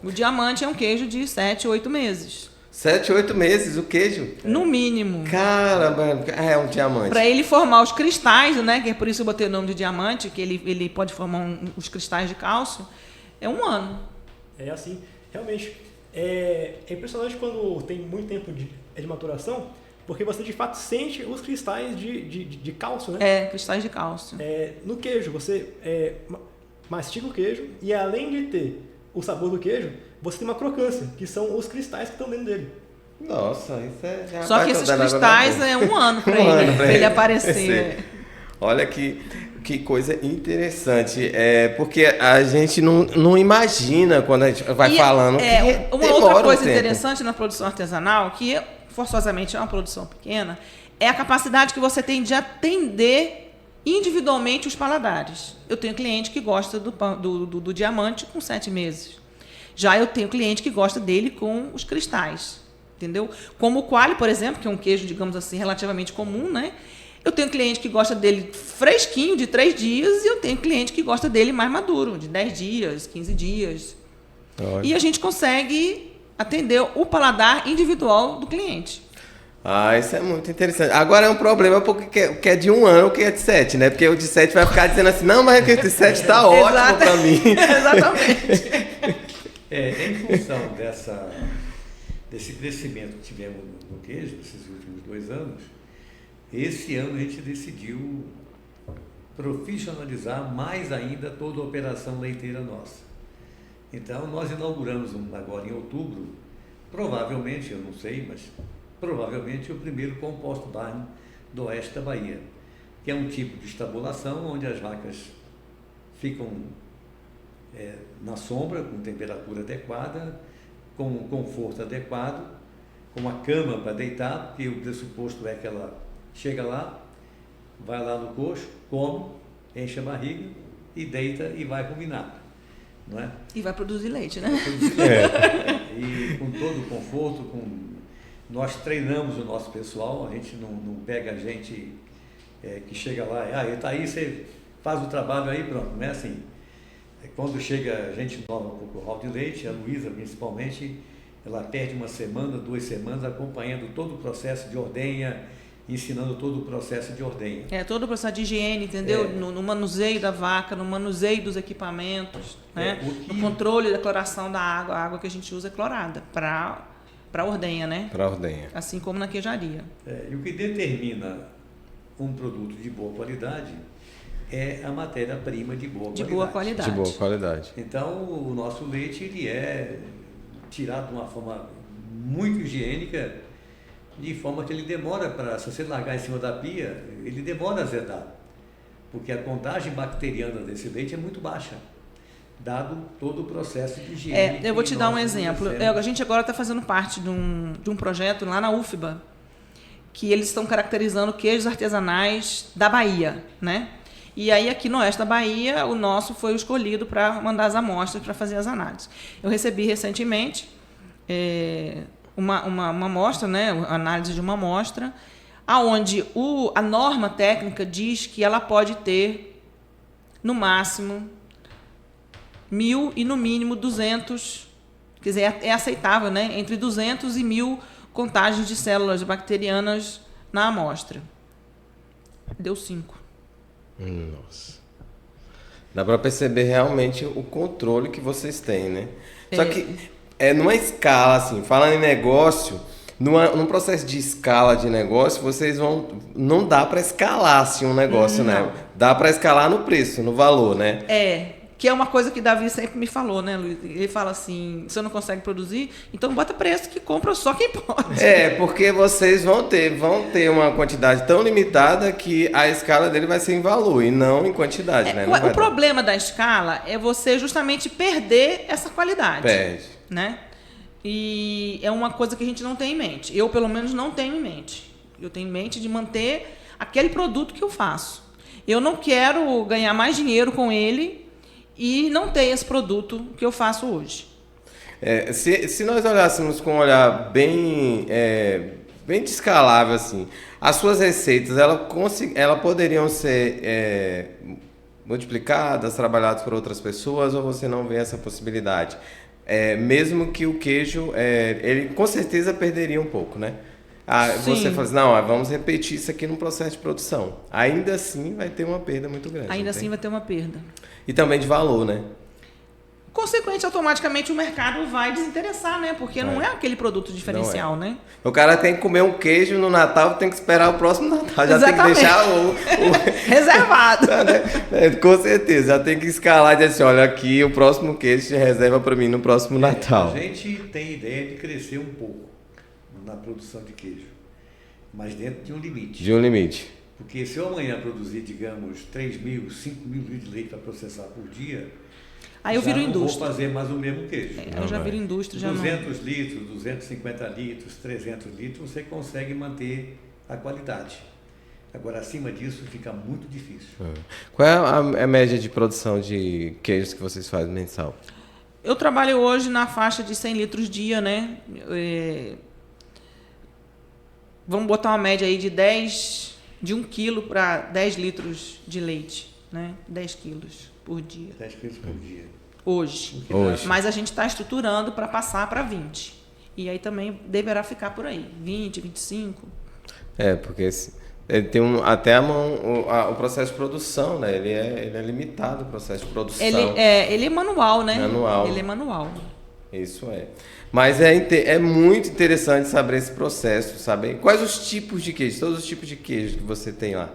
O diamante é um queijo de 7, 8 meses. 7, 8 meses o queijo? No mínimo. Caramba, é um diamante. Para ele formar os cristais, né? Que é por isso que eu botei o nome de diamante, que ele pode formar os cristais de cálcio, é 1 ano. É assim, realmente. É impressionante quando tem muito tempo de maturação, porque você de fato sente os cristais de cálcio, né? Cristais de cálcio. No queijo, você mastiga o queijo e além de ter o sabor do queijo, você tem uma crocância, que são os cristais que estão dentro dele. Nossa, isso é... Só que esses cristais é 1 ano para ele, pra ele aparecer. Olha que coisa interessante. Porque a gente não imagina quando a gente vai falando. Uma outra coisa interessante na produção artesanal, que forçosamente é uma produção pequena, é a capacidade que você tem de atender individualmente os paladares. Eu tenho cliente que gosta do diamante com 7 meses. Já eu tenho cliente que gosta dele com os cristais. entendeu? Como o coalho, por exemplo, que é um queijo, digamos assim, relativamente comum, né? Eu tenho cliente que gosta dele fresquinho, de 3 dias, e eu tenho cliente que gosta dele mais maduro, de 10 dias, 15 dias. Olha. E a gente consegue atender o paladar individual do cliente. Ah, isso é muito interessante. Agora é um problema porque que é de 1 ano, que é de 7, né? Porque o de 7 vai ficar dizendo assim, não, mas o de 7 está ótimo para mim. Exatamente. Em função desse crescimento que tivemos no queijo, nesses últimos 2 anos, esse ano a gente decidiu profissionalizar mais ainda toda a operação leiteira nossa. Então, nós inauguramos agora em outubro, provavelmente, eu não sei, mas provavelmente o primeiro composto barn do oeste da Bahia, que é um tipo de estabulação onde as vacas ficam na sombra, com temperatura adequada, com conforto adequado, com uma cama para deitar, porque o pressuposto é que ela chega lá, vai lá no coxo, come, enche a barriga e deita e vai ruminar, não é? E vai produzir leite, né? E com todo o conforto, nós treinamos o nosso pessoal, a gente não pega a gente que chega lá, tá aí, você faz o trabalho aí, pronto, não é assim. Quando chega gente nova para o curral de leite, a Luísa principalmente, ela perde 1 semana, 2 semanas acompanhando todo o processo de ordenha, ensinando todo o processo de ordenha. Todo o processo de higiene, entendeu? No manuseio da vaca, no manuseio dos equipamentos, né? No controle da cloração da água. A água que a gente usa é clorada para ordenha, né? Para ordenha. Assim como na queijaria. E o que determina um produto de boa qualidade é a matéria-prima de boa qualidade. De boa qualidade. Então, o nosso leite ele é tirado de uma forma muito higiênica, de forma que ele demora se você largar em cima da pia, ele demora a azedar, porque a contagem bacteriana desse leite é muito baixa, dado todo o processo de higiene. Eu vou te dar um exemplo. A gente agora está fazendo parte de um projeto lá na UFBA, que eles estão caracterizando queijos artesanais da Bahia, né? E aí, aqui no oeste da Bahia, o nosso foi o escolhido para mandar as amostras para fazer as análises. Eu recebi recentemente uma amostra, né, análise de uma amostra, aonde a norma técnica diz que ela pode ter, no máximo, 1.000 e no mínimo 200, quer dizer, é aceitável, né, entre 200 e 1.000 contágios de células bacterianas na amostra. Deu 5. Nossa. Dá para perceber realmente o controle que vocês têm, né? Só que numa escala, assim, falando em negócio, num processo de escala de negócio, vocês não dá para escalar assim um negócio, né? Dá para escalar no preço, no valor, né? Que é uma coisa que Davi sempre me falou, né, Luiz? Ele fala assim, você não consegue produzir, então bota preço que compra só quem pode. Porque vocês vão ter uma quantidade tão limitada que a escala dele vai ser em valor e não em quantidade, né? O problema da escala é você justamente perder essa qualidade. Perde. Né? E é uma coisa que a gente não tem em mente. Eu, pelo menos, não tenho em mente. Eu tenho em mente de manter aquele produto que eu faço. Eu não quero ganhar mais dinheiro com ele e não ter esse produto que eu faço hoje. Se nós olhássemos com um olhar bem descalável, assim, as suas receitas, elas poderiam ser multiplicadas, trabalhadas por outras pessoas, ou você não vê essa possibilidade? Mesmo que o queijo, ele com certeza perderia um pouco, né? Você fala assim, não, vamos repetir isso aqui no processo de produção. Ainda assim vai ter uma perda muito grande. Ainda assim vai ter uma perda. E também de valor, né? Consequente, automaticamente o mercado vai desinteressar, né? Porque não é aquele produto diferencial, né? O cara tem que comer um queijo no Natal, tem que esperar o próximo Natal. Já Exatamente. Tem que deixar reservado. Com certeza, já tem que escalar e dizer assim, olha aqui, o próximo queijo se reserva para mim no próximo Natal. A gente tem ideia de crescer um pouco na produção de queijo, mas dentro de um limite. De um limite. Porque se eu amanhã produzir, digamos, 3.000, 5.000 litros de leite para processar por dia, aí eu viro indústria. Vou fazer mais o mesmo queijo. Eu já viro indústria. 200 litros, 250 litros, 300 litros, você consegue manter a qualidade. Agora, acima disso, fica muito difícil. Qual é a média de produção de queijos que vocês fazem mensal? Eu trabalho hoje na faixa de 100 litros dia, né? vamos botar uma média aí de 1 quilo para 10 litros de leite, né? 10 quilos por dia. 10 quilos por dia. Hoje. Mas a gente está estruturando para passar para 20. E aí também deverá ficar por aí, 20, 25. Porque ele tem até o processo de produção, né? Ele é limitado, o processo de produção. Ele é manual, né? Manual. Ele é manual. Isso é. Mas é muito interessante saber esse processo, saber quais os tipos de queijo, todos os tipos de queijo que você tem lá.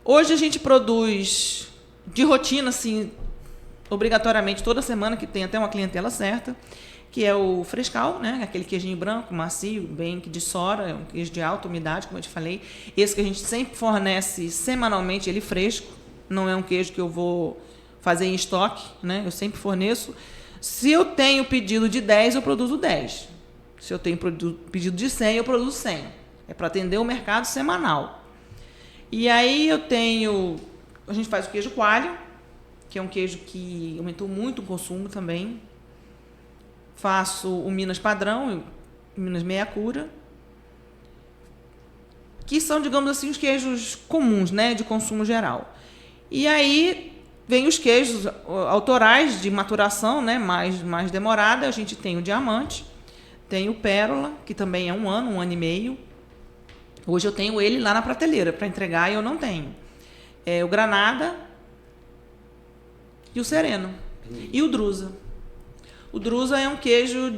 Hoje a gente produz de rotina, assim, obrigatoriamente toda semana, que tem até uma clientela certa, que é o frescal, né? Aquele queijinho branco, macio, bem de sora, é um queijo de alta umidade, como eu te falei. Esse que a gente sempre fornece semanalmente, ele fresco, não é um queijo que eu vou fazer em estoque, né? Eu sempre forneço. Se eu tenho pedido de 10, eu produzo 10. Se eu tenho pedido de 100, eu produzo 100. É para atender o mercado semanal. E aí a gente faz o queijo coalho, que é um queijo que aumentou muito o consumo também. Faço o Minas padrão, o Minas meia cura, que são, digamos assim, os queijos comuns, né, de consumo geral. E aí vem os queijos autorais de maturação, né, mais demorada. A gente tem o diamante, tem o pérola, que também é 1 ano, 1 ano e meio. Hoje eu tenho ele lá na prateleira para entregar e eu não tenho. O granada e o sereno. E o drusa. O drusa é um queijo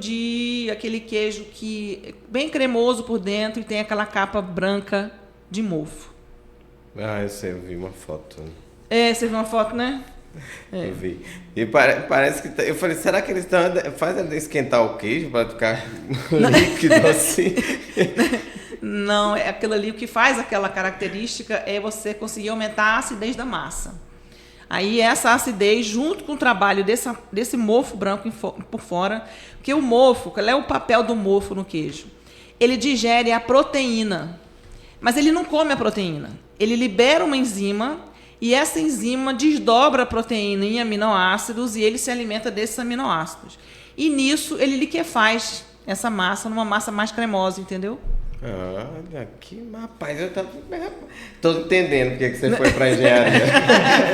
aquele queijo que é bem cremoso por dentro e tem aquela capa branca de mofo. Eu sei, eu vi uma foto. Você viu uma foto, né? Eu vi. E parece que... Eu falei, será que eles fazem esquentar o queijo para ficar líquido assim? Não, aquilo ali, o que faz aquela característica é você conseguir aumentar a acidez da massa. Aí essa acidez, junto com o trabalho desse mofo branco por fora, porque o mofo, qual é o papel do mofo no queijo? Ele digere a proteína, mas ele não come a proteína. Ele libera uma enzima e essa enzima desdobra a proteína em aminoácidos e ele se alimenta desses aminoácidos. E nisso ele liquefaz essa massa numa massa mais cremosa, entendeu? Olha que rapaz, eu tô entendendo porque que você foi para engenharia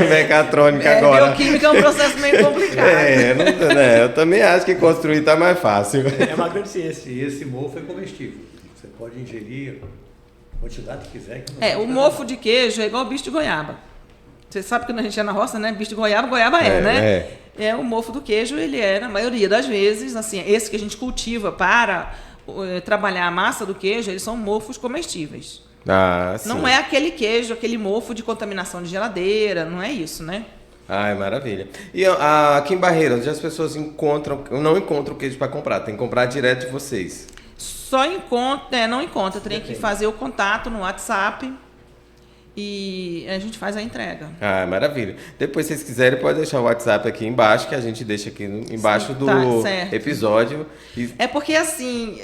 mecatrônica agora. Bioquímica é um processo meio complicado. Eu também acho que construir tá mais fácil. É uma grande ciência. E esse mofo é comestível. Você pode ingerir a quantidade que quiser. O mofo de queijo é igual bicho de goiaba. Você sabe que quando a gente é na roça, né? Bicho de goiaba, né? O mofo do queijo, ele na maioria das vezes, assim, esse que a gente cultiva para trabalhar a massa do queijo, eles são mofos comestíveis. Sim. Não é aquele queijo, aquele mofo de contaminação de geladeira, não é isso, né? Maravilha. E aqui em Barreira, onde as pessoas não encontram o queijo para comprar, tem que comprar direto de vocês? Não encontra, tem que fazer o contato no WhatsApp e a gente faz a entrega. Maravilha. Depois, se vocês quiserem, pode deixar o WhatsApp aqui embaixo, que a gente deixa aqui embaixo do episódio. É porque assim...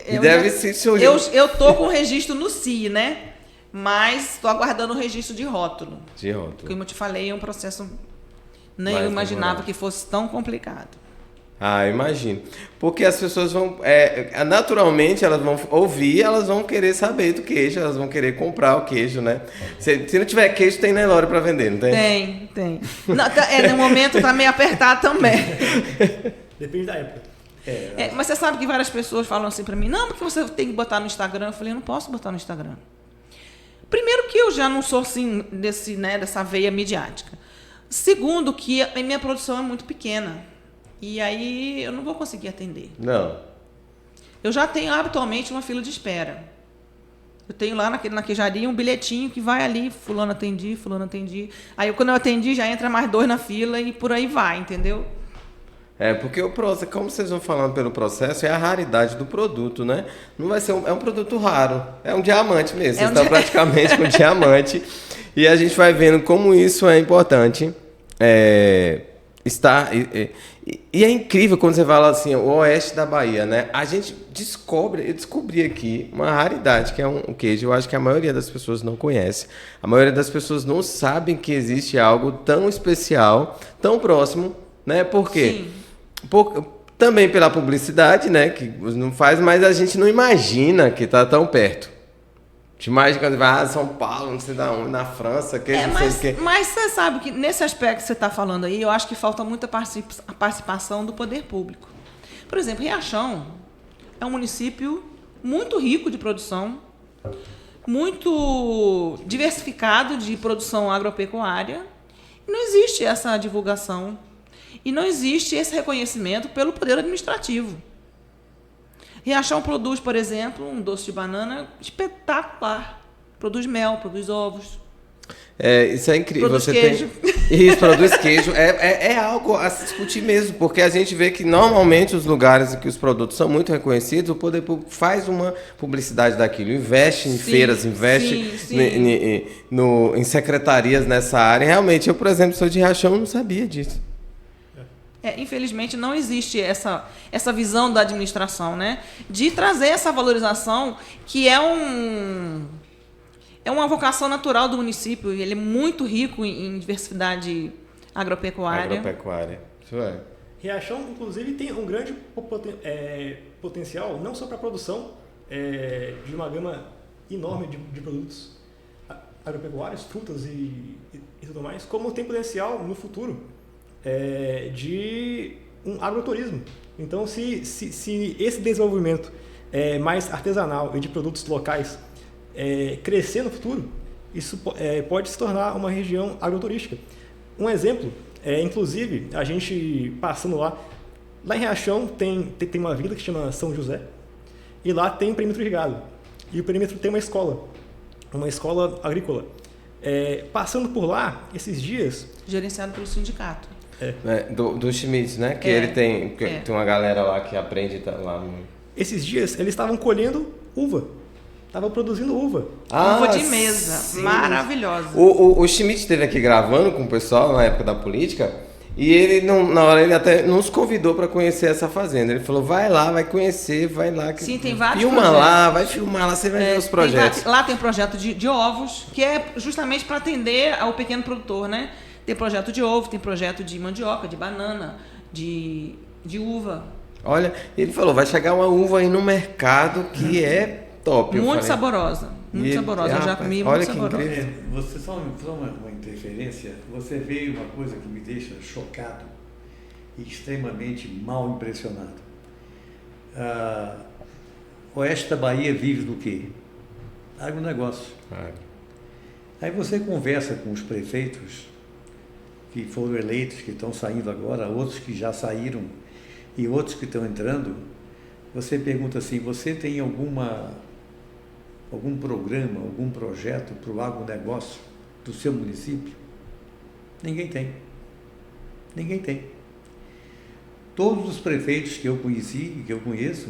Eu tô com o registro no CI, né? Mas estou aguardando o registro de rótulo. Como eu te falei, é um processo... Nem eu imaginava que fosse tão complicado. Imagino. Porque as pessoas vão... naturalmente, elas vão ouvir, elas vão querer saber do queijo, elas vão querer comprar o queijo, né? Se não tiver queijo, tem Nelore para vender, não tem? Tem. Não, no momento tá meio apertado também. Depende da época. Mas você sabe que várias pessoas falam assim para mim, não, porque você tem que botar no Instagram. Eu falei, eu não posso botar no Instagram. Primeiro que eu já não sou assim, dessa veia midiática. Segundo que a minha produção é muito pequena. E aí eu não vou conseguir atender. Não. Eu já tenho habitualmente uma fila de espera. Eu tenho lá na queijaria um bilhetinho que vai ali, fulano atendi. Aí quando eu atendi, já entra mais 2 na fila e por aí vai, entendeu? Porque o processo, como vocês vão falando pelo processo, é a raridade do produto, né? Não vai ser é um produto raro. É um diamante mesmo. Vocês estão praticamente com diamante. E a gente vai vendo como isso é importante. E é incrível quando você fala assim, o oeste da Bahia, né? A gente eu descobri aqui uma raridade, que é um queijo. Eu acho que a maioria das pessoas não conhece. A maioria das pessoas não sabem que existe algo tão especial, tão próximo, né? Por quê? Também pela publicidade, né? Que não faz, mas a gente não imagina que está tão perto. Demais de quando vai São Paulo, não sei da onde, na França, queijo não sei o quê. Mas você sabe que nesse aspecto que você está falando aí, eu acho que falta muita participação do poder público. Por exemplo, Riachão é um município muito rico de produção, muito diversificado de produção agropecuária. E não existe essa divulgação e não existe esse reconhecimento pelo poder administrativo. Riachão produz, por exemplo, um doce de banana espetacular. Produz mel, produz ovos. Isso é incrível. Produz Você queijo. Isso, produz queijo. É algo a se discutir mesmo, porque a gente vê que normalmente os lugares em que os produtos são muito reconhecidos, o poder público faz uma publicidade daquilo, investe em feiras, investe em secretarias nessa área. Realmente, eu, por exemplo, sou de Riachão, não sabia disso. Infelizmente, não existe essa visão da administração, né? De trazer essa valorização, que é uma vocação natural do município. Ele é muito rico em diversidade agropecuária. Isso é. Riachão, inclusive, tem um grande potencial, não só para a produção de uma gama enorme de produtos agropecuários, frutas e tudo mais, como tem potencial no futuro de um agroturismo. Então, se esse desenvolvimento mais artesanal e de produtos locais crescer no futuro, isso pode se tornar uma região agroturística. Um exemplo, inclusive, a gente passando lá em Riachão tem uma vila que se chama São José, e lá tem um perímetro irrigado. E o perímetro tem uma escola agrícola. Passando por lá, esses dias... Gerenciado pelo sindicato. Do Schmitz, né? Que ele tem uma galera lá que aprende lá. Esses dias, eles estavam colhendo uva. Estavam produzindo uva. Uva de mesa. Sim. Maravilhosa. O Schmitz esteve aqui gravando com o pessoal na época da política. E ele, na hora, ele até nos convidou para conhecer essa fazenda. Ele falou, vai lá, vai conhecer, vai lá. Sim, tem vários projetos. Vai filmar lá, você vai ver os projetos. Lá tem projeto de ovos, que é justamente para atender ao pequeno produtor, né? Tem projeto de ovo, tem projeto de mandioca, de banana, de uva. Olha, ele falou, vai chegar uma uva aí no mercado que é top. Muito saborosa. Muito saborosa. Eu já comi, muito saborosa. Você só uma interferência, você vê uma coisa que me deixa chocado e extremamente mal impressionado. Oeste da Bahia vive do quê? Agronegócio. Aí você conversa com os prefeitos que foram eleitos, que estão saindo agora, outros que já saíram e outros que estão entrando, você pergunta assim, você tem algum programa, algum projeto para o agronegócio do seu município? Ninguém tem. Ninguém tem. Todos os prefeitos que eu conheci e que eu conheço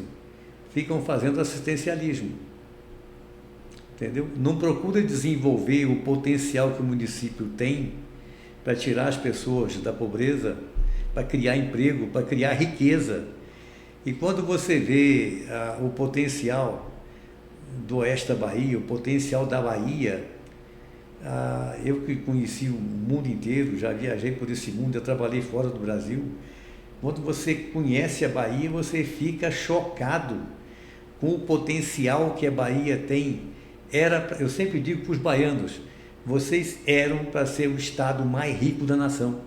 ficam fazendo assistencialismo. Entendeu? Não procura desenvolver o potencial que o município tem para tirar as pessoas da pobreza, para criar emprego, para criar riqueza. E quando você vê o potencial do oeste da Bahia, o potencial da Bahia, eu que conheci o mundo inteiro, já viajei por esse mundo, eu trabalhei fora do Brasil. Quando você conhece a Bahia, você fica chocado com o potencial que a Bahia tem. Eu sempre digo para os baianos, vocês eram para ser o estado mais rico da nação,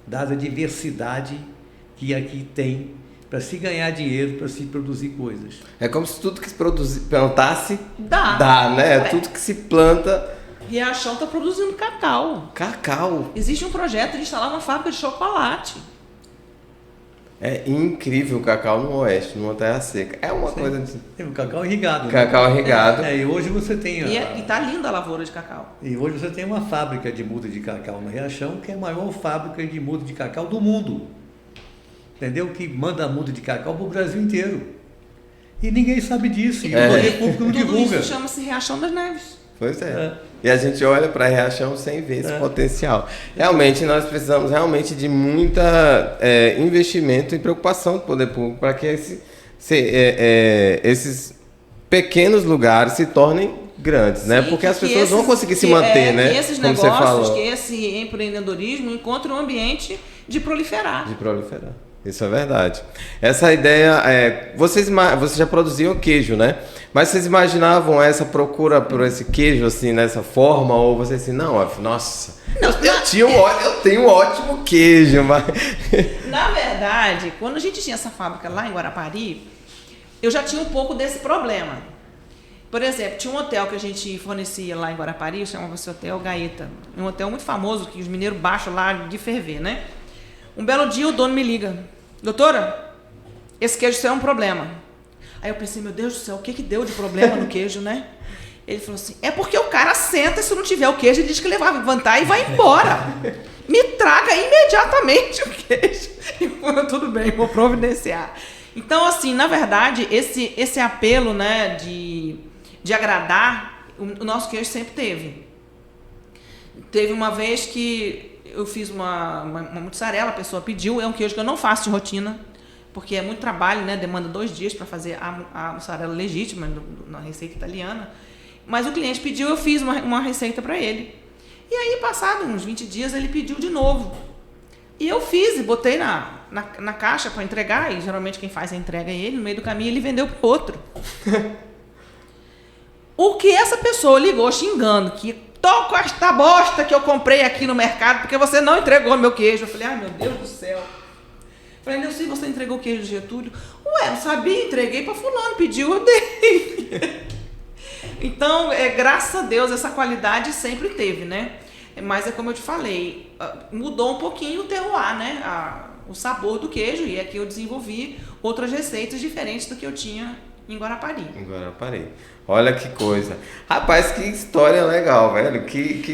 dada a diversidade que aqui tem para se ganhar dinheiro, para se produzir coisas. É como se tudo que se plantasse, dá, né? Tudo que se planta... Riachão está produzindo cacau. Cacau? Existe um projeto de instalar uma fábrica de chocolate. É incrível o cacau no oeste, numa terra seca. É uma coisa de... Tem o cacau irrigado. Cacau irrigado. E hoje você tem... E tá linda a lavoura de cacau. E hoje você tem uma fábrica de muda de cacau no Riachão, que é a maior fábrica de muda de cacau do mundo. Entendeu? Que manda a muda de cacau para o Brasil inteiro. E ninguém sabe disso. E o poder público não divulga. Isso chama-se Riachão das Neves. Pois é. E a gente olha para Riachão sem ver esse potencial. Realmente, nós precisamos de muita investimento e preocupação do poder público para que esses pequenos lugares se tornem grandes, né? Porque as pessoas vão conseguir se manter, né? Que esses negócios, que esse empreendedorismo encontrem um ambiente de proliferar. Isso é verdade. Essa ideia, vocês já produziam queijo, né? Mas vocês imaginavam essa procura por esse queijo, assim, nessa forma? Ou vocês assim, não, nossa, eu tenho um ótimo queijo, mas... Na verdade, quando a gente tinha essa fábrica lá em Guarapari, eu já tinha um pouco desse problema. Por exemplo, tinha um hotel que a gente fornecia lá em Guarapari, chamava-se Hotel Gaeta. Um hotel muito famoso, que os mineiros baixam lá de ferver, né? Um belo dia o dono me liga. Doutora, esse queijo seu é um problema. Aí eu pensei, meu Deus do céu, o que deu de problema no queijo, né? Ele falou assim, é porque o cara senta e se não tiver o queijo, ele diz que ele vai levantar e vai embora. Me traga imediatamente o queijo. E falou, tudo bem, vou providenciar. Então, assim, na verdade, esse apelo, né, de agradar, o nosso queijo sempre teve. Teve uma vez que eu fiz uma mussarela, a pessoa pediu, é um queijo que eu não faço de rotina, porque é muito trabalho, né? Demanda 2 dias para fazer a mussarela legítima, na receita italiana. Mas o cliente pediu, eu fiz uma receita para ele. E aí, passado uns 20 dias, ele pediu de novo. E eu fiz e botei na caixa para entregar, e geralmente quem faz a entrega é ele, no meio do caminho ele vendeu para outro. O que essa pessoa ligou xingando, que tô com esta bosta que eu comprei aqui no mercado porque você não entregou meu queijo. Eu falei, ai meu Deus do céu. Eu falei, Neuci, você entregou o queijo de Getúlio? Ué, não sabia, entreguei para fulano, pediu, eu dei. Então, graças a Deus, essa qualidade sempre teve, né? Mas é como eu te falei, mudou um pouquinho o terroir, né? O sabor do queijo, e aqui eu desenvolvi outras receitas diferentes do que eu tinha em Guarapari. Em Guarapari. Olha que coisa. Rapaz, que história legal, velho.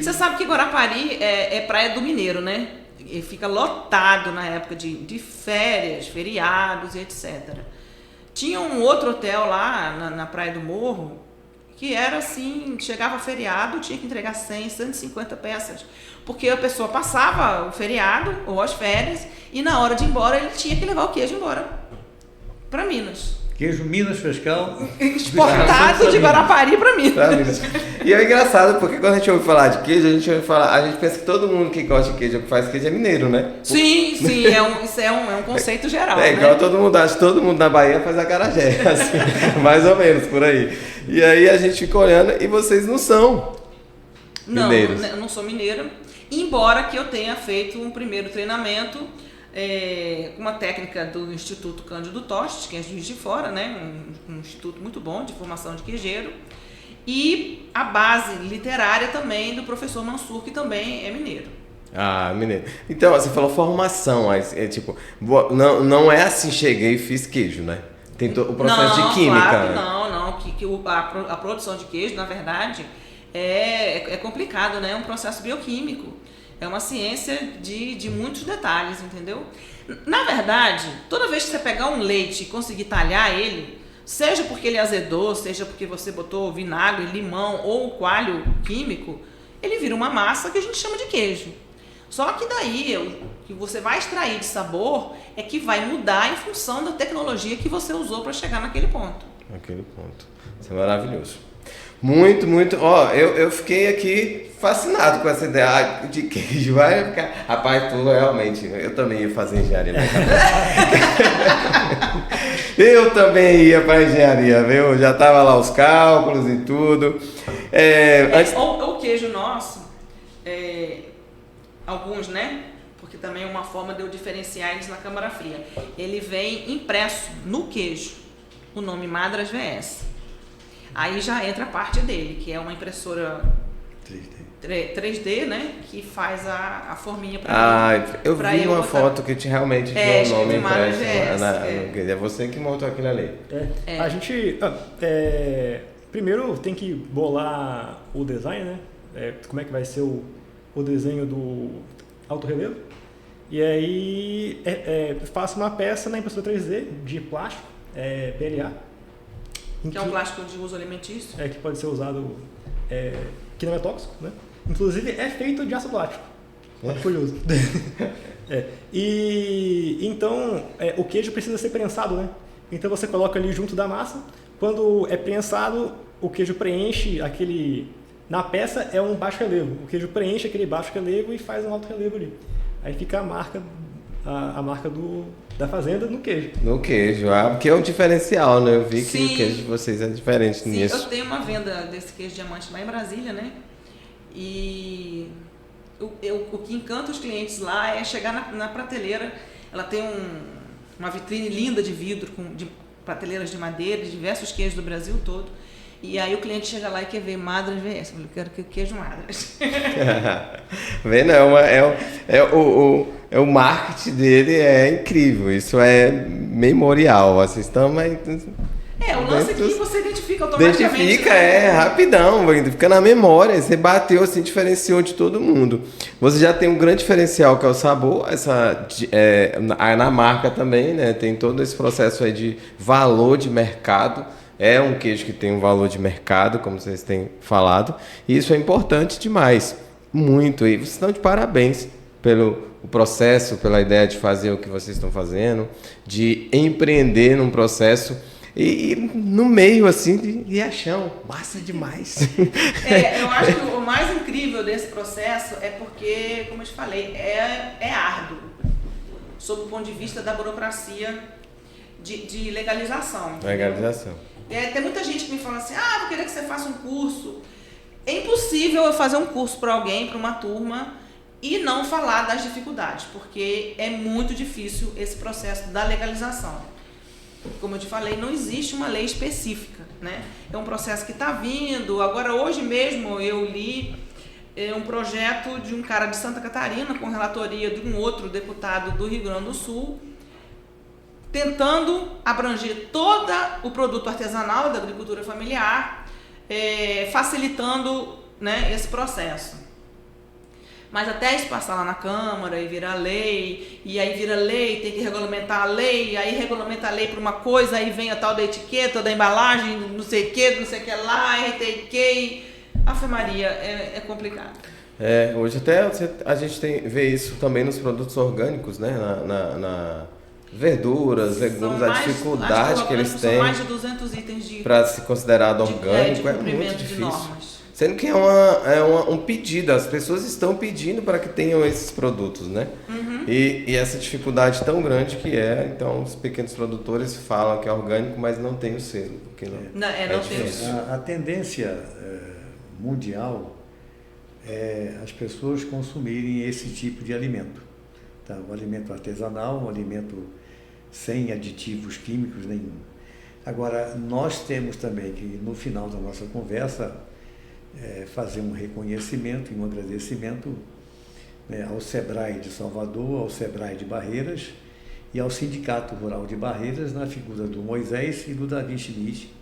Você sabe que Guarapari é praia do mineiro, né? E fica lotado na época de férias, feriados e etc. Tinha um outro hotel lá na Praia do Morro, que era assim, chegava feriado, tinha que entregar 100, 150 peças. Porque a pessoa passava o feriado ou as férias e na hora de ir embora ele tinha que levar o queijo embora para Minas. Queijo Minas Frescal. Exportado de Guarapari para Minas. E é engraçado, porque quando a gente ouve falar de queijo, a gente pensa que todo mundo que gosta de queijo, que faz queijo é mineiro, né? Sim, isso é um conceito geral. Igual né? todo mundo acha, todo mundo na Bahia faz acarajé, assim, mais ou menos, por aí. E aí a gente fica olhando, e vocês não são mineiros. Não, eu não sou mineira, embora que eu tenha feito um primeiro treinamento com uma técnica do Instituto Cândido Tostes, que é Juiz de Fora, né? Um instituto muito bom de formação de queijeiro, e a base literária também do professor Mansur, que também é mineiro. Ah, mineiro. Então, você falou formação, tipo, não é assim, cheguei e fiz queijo, né? Tem o processo de química. Claro, né? não. A produção de queijo, na verdade, é complicado, né? É um processo bioquímico. É uma ciência de muitos detalhes, entendeu? Na verdade, toda vez que você pegar um leite e conseguir talhar ele, seja porque ele azedou, seja porque você botou vinagre, limão ou coalho químico, ele vira uma massa que a gente chama de queijo. Só que daí, o que você vai extrair de sabor é que vai mudar em função da tecnologia que você usou para chegar naquele ponto. Naquele ponto. Isso é maravilhoso. Muito, muito. Eu fiquei aqui fascinado com essa ideia de queijo. Vai ficar... Rapaz, tu realmente... Eu também ia fazer engenharia. Eu também ia para engenharia, viu? Já tava lá os cálculos e tudo. O queijo nosso, alguns, né? Porque também é uma forma de eu diferenciar eles na câmara fria. Ele vem impresso no queijo, o nome Madras VS. Aí já entra a parte dele, que é uma impressora 3D, né? Que faz a forminha para mim. Eu vi uma foto que realmente tinha o nome impresso. É você que montou aquilo ali. A gente primeiro tem que bolar o design, né? Como é que vai ser o desenho do alto relevo. E aí faço uma peça na impressora 3D de plástico, PLA. Que é um plástico de uso alimentício. Que pode ser usado, que não é tóxico, né? Inclusive é feito de ácido lático. Curioso. E então o queijo precisa ser prensado, né? Então você coloca ali junto da massa. Quando é prensado, o queijo preenche aquele... Na peça é um baixo relevo. O queijo preenche aquele baixo relevo e faz um alto relevo ali. Aí fica a marca a marca da fazenda no queijo. No queijo, porque é um diferencial, né? Eu vi que Sim. o queijo de vocês é diferente Sim, nisso. eu tenho uma venda desse queijo diamante lá em Brasília, né? E o que encanta os clientes lá é chegar na prateleira. Ela tem uma vitrine linda de vidro, de prateleiras de madeira, de diversos queijos do Brasil todo. E aí o cliente chega lá e quer ver Madras VS. Eu falei, quero que queijo Madras. Vendo? O marketing dele é incrível. Isso é memorial. Vocês estão, mas O lance aqui você identifica automaticamente. identifica, rapidão, fica na memória. Você bateu assim, diferenciou de todo mundo. Você já tem um grande diferencial que é o sabor, na marca também, né? Tem todo esse processo aí de valor de mercado. É um queijo que tem um valor de mercado, como vocês têm falado. E isso é importante demais. Muito. E vocês estão de parabéns pelo processo, pela ideia de fazer o que vocês estão fazendo, de empreender num processo e no meio assim de Riachão. Massa demais. Eu acho que o mais incrível desse processo é porque, como eu te falei, é árduo, sob o ponto de vista da burocracia de legalização. Legalização. Tem muita gente que me fala assim, vou querer que você faça um curso. É impossível eu fazer um curso para alguém, para uma turma, e não falar das dificuldades, porque é muito difícil esse processo da legalização. Como eu te falei, não existe uma lei específica, né? É um processo que está vindo. Agora, hoje mesmo, eu li um projeto de um cara de Santa Catarina, com relatoria de um outro deputado do Rio Grande do Sul, tentando abranger todo o produto artesanal da agricultura familiar, facilitando, né, esse processo. Mas até isso passar lá na Câmara e virar lei, e aí vira lei, tem que regulamentar a lei, aí regulamenta a lei para uma coisa, aí vem a tal da etiqueta, da embalagem, não sei o que lá, RTQ, Ave Maria, é complicado. Hoje até a gente vê isso também nos produtos orgânicos, né? Na verduras, legumes, a dificuldade que eles têm. São mais de 200 itens para ser considerado orgânico, é muito difícil. Sendo que é um pedido, as pessoas estão pedindo para que tenham esses produtos, né? Uhum. E essa dificuldade tão grande que então os pequenos produtores falam que é orgânico, mas não tem o selo. Porque não tem o selo. A tendência mundial é as pessoas consumirem esse tipo de alimento. Tá? O alimento artesanal, um alimento sem aditivos químicos nenhum. Agora, nós temos também que, no final da nossa conversa, fazer um reconhecimento e um agradecimento, né, ao SEBRAE de Salvador, ao SEBRAE de Barreiras e ao Sindicato Rural de Barreiras, na figura do Moisés e do Davi Schmidt,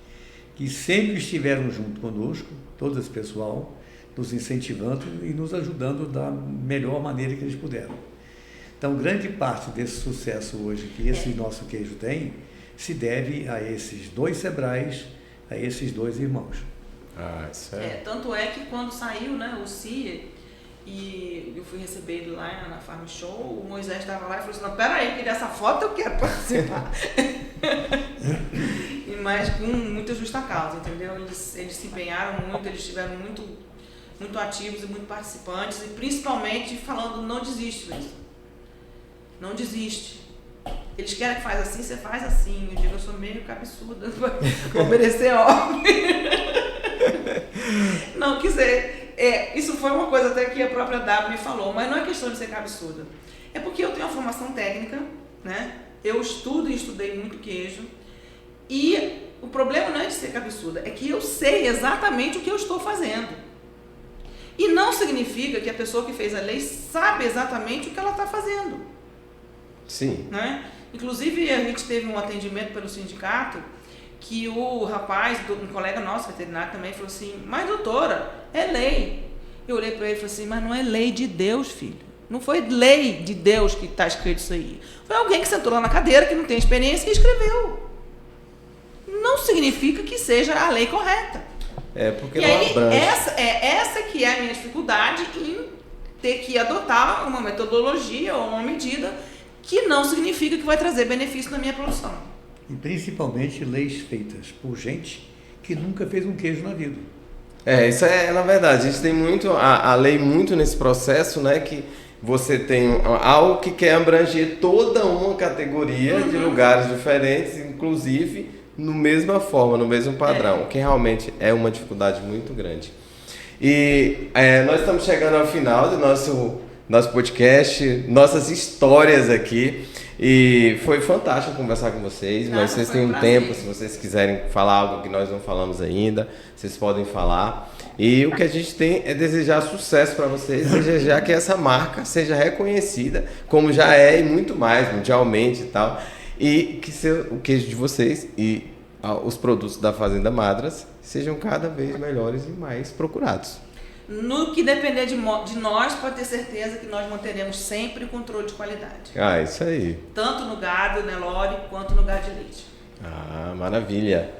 que sempre estiveram junto conosco, todo esse pessoal, nos incentivando e nos ajudando da melhor maneira que eles puderam. Então, grande parte desse sucesso hoje que esse nosso queijo tem, se deve a esses dois SEBRAEs, a esses dois irmãos. Isso tanto é que quando saiu, né, o CIA, e eu fui receber ele lá na Farm Show, o Moisés estava lá e falou assim, não, peraí, que dessa foto eu quero participar. Mas com muita justa causa, entendeu? Eles se empenharam muito, eles estiveram muito ativos e muito participantes, e principalmente falando, não desiste, Luiz. Não desiste. Eles querem que faz assim, você faz assim. Eu digo, eu sou meio cabeçuda, vou obedecer ordem. Não, quer dizer, isso foi uma coisa até que a própria W me falou, mas não é questão de ser cabeçuda. É porque eu tenho uma formação técnica, né? Eu estudo e estudei muito queijo, e o problema não é de ser cabeçuda, é que eu sei exatamente o que eu estou fazendo. E não significa que a pessoa que fez a lei sabe exatamente o que ela está fazendo. Sim. Né? Inclusive, a gente teve um atendimento pelo sindicato que o rapaz, um colega nosso, veterinário também, falou assim, mas doutora, é lei. Eu olhei para ele e falei assim, mas não é lei de Deus, filho. Não foi lei de Deus que está escrito isso aí. Foi alguém que sentou lá na cadeira, que não tem experiência, e escreveu. Não significa que seja a lei correta. Porque e não aí, abrange. essa que é a minha dificuldade em ter que adotar uma metodologia ou uma medida que não significa que vai trazer benefício na minha produção. E principalmente leis feitas por gente que nunca fez um queijo na vida. Isso na verdade, a gente tem muito, a lei muito nesse processo, né, que você tem algo que quer abranger toda uma categoria de lugares diferentes, inclusive no mesma forma, no mesmo padrão, que realmente é uma dificuldade muito grande. E nós estamos chegando ao final do nosso podcast, nossas histórias aqui. E foi fantástico conversar com vocês, mas vocês têm um tempo, se vocês quiserem falar algo que nós não falamos ainda, vocês podem falar. E o que a gente tem é desejar sucesso para vocês, desejar que essa marca seja reconhecida, como já é e muito mais, mundialmente e tal. E que o queijo de vocês e os produtos da Fazenda Madras sejam cada vez melhores e mais procurados. No que depender de nós, pode ter certeza que nós manteremos sempre o controle de qualidade. Ah, isso aí. Tanto no gado, Nelore, quanto no gado de leite. Ah, maravilha.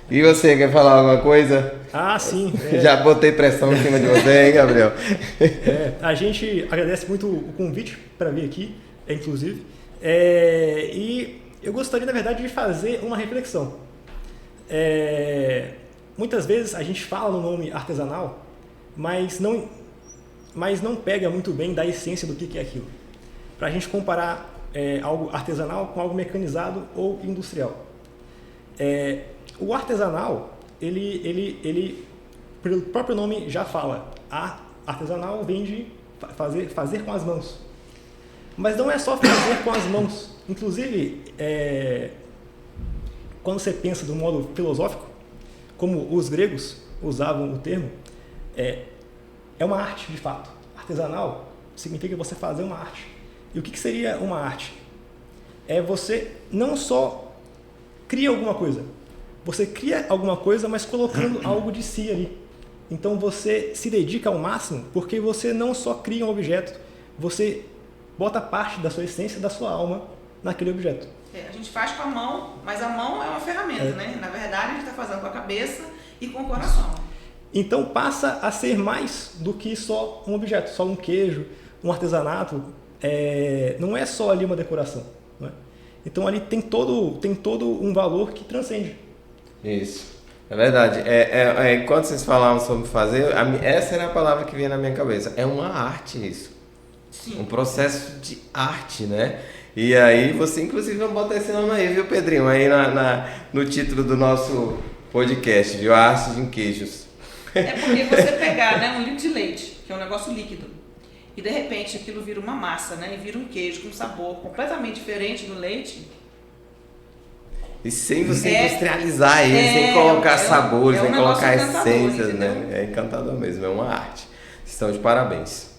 E você, quer falar alguma coisa? Ah, sim. Já botei pressão em cima de você, hein, Gabriel? A gente agradece muito o convite para vir aqui, inclusive. E eu gostaria, na verdade, de fazer uma reflexão. Muitas vezes a gente fala no nome artesanal, mas não pega muito bem da essência do que é aquilo. Para a gente comparar algo artesanal com algo mecanizado ou industrial. O artesanal, ele pelo próprio nome já fala, artesanal vem de fazer com as mãos. Mas não é só fazer com as mãos. Inclusive, quando você pensa do modo filosófico, como os gregos usavam o termo, é uma arte de fato. Artesanal significa você fazer uma arte. E o que seria uma arte? Você não só cria alguma coisa, você cria alguma coisa, mas colocando algo de si ali. Então você se dedica ao máximo, porque você não só cria um objeto, você bota parte da sua essência, da sua alma naquele objeto. A gente faz com a mão, mas a mão é uma ferramenta, né? Na verdade, a gente está fazendo com a cabeça e com o coração. Então passa a ser mais do que só um objeto, só um queijo, um artesanato. Não é só ali uma decoração. Não é? Então ali tem todo um valor que transcende. Isso, é verdade. Enquanto vocês falavam sobre fazer, essa era a palavra que vinha na minha cabeça. É uma arte isso. Sim. Um processo de arte, né? E aí você inclusive vai botar esse nome aí, viu, Pedrinho? Aí no título do nosso podcast, viu? A arte de queijos. É porque você pegar, né, um litro de leite, que é um negócio líquido, e de repente aquilo vira uma massa, né? E vira um queijo com um sabor completamente diferente do leite. E sem você industrializar ele, sem colocar sabores, sem colocar essências, né? É encantador mesmo, é uma arte. Estão de parabéns.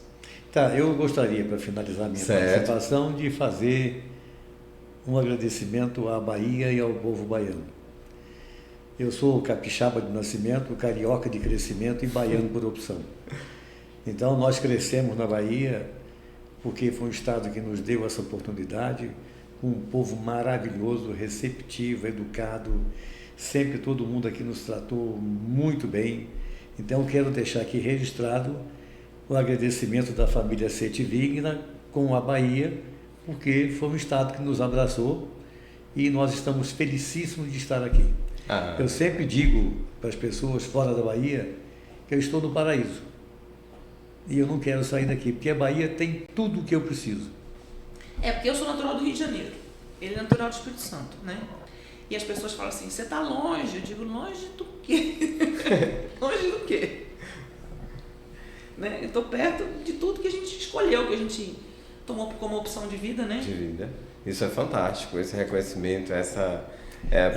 Tá, eu gostaria, para finalizar minha participação, de fazer um agradecimento à Bahia e ao povo baiano. Eu sou capixaba de nascimento, carioca de crescimento e baiano por opção. Então, nós crescemos na Bahia porque foi um estado que nos deu essa oportunidade, com um povo maravilhoso, receptivo, educado. Sempre todo mundo aqui nos tratou muito bem. Então, quero deixar aqui registrado o agradecimento da família Setivigna com a Bahia, porque foi um estado que nos abraçou e nós estamos felicíssimos de estar aqui. Eu sempre digo para as pessoas fora da Bahia que eu estou no paraíso e eu não quero sair daqui, porque a Bahia tem tudo o que eu preciso. Porque eu sou natural do Rio de Janeiro, ele é natural do Espírito Santo, né? E as pessoas falam assim, você está longe? Eu digo, longe do quê? Longe do quê? Né? Eu estou perto de tudo que a gente escolheu, que a gente tomou como opção de vida, né? De vida. Isso é fantástico, esse reconhecimento, essa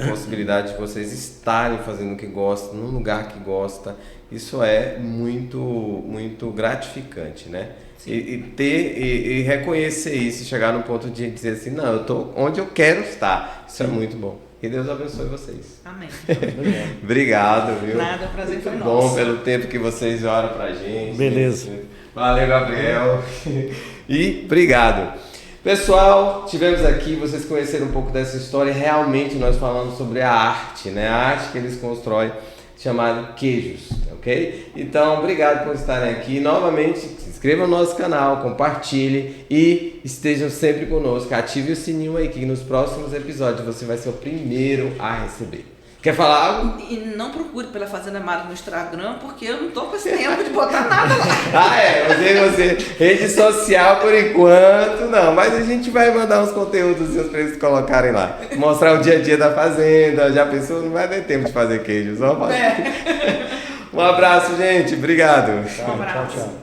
possibilidade de vocês estarem fazendo o que gostam, num lugar que gosta. Isso é muito, muito gratificante, né? E reconhecer isso, chegar no ponto de dizer assim, não, eu estou onde eu quero estar. Isso é muito bom. Que Deus abençoe vocês. Amém. Obrigado, viu? Nada, o prazer foi muito nosso. Bom pelo tempo que vocês oram pra gente. Beleza. Valeu, Gabriel. E obrigado. Pessoal, tivemos aqui, vocês conheceram um pouco dessa história. Realmente nós falamos sobre a arte, né? A arte que eles constroem, chamada queijos, ok? Então, obrigado por estarem aqui. Novamente, se inscrevam no nosso canal, compartilhe e estejam sempre conosco. Ative o sininho aí, que nos próximos episódios você vai ser o primeiro a receber. Quer falar algo? E não procure pela Fazenda Mara no Instagram, porque eu não tô com esse tempo de botar nada lá. Você, rede social por enquanto, não, mas a gente vai mandar uns conteúdos para eles colocarem lá. Mostrar o dia a dia da fazenda, já pensou? Não vai ter tempo de fazer queijo, só pode. Um abraço, gente, obrigado. Um abraço. Tchau, tchau.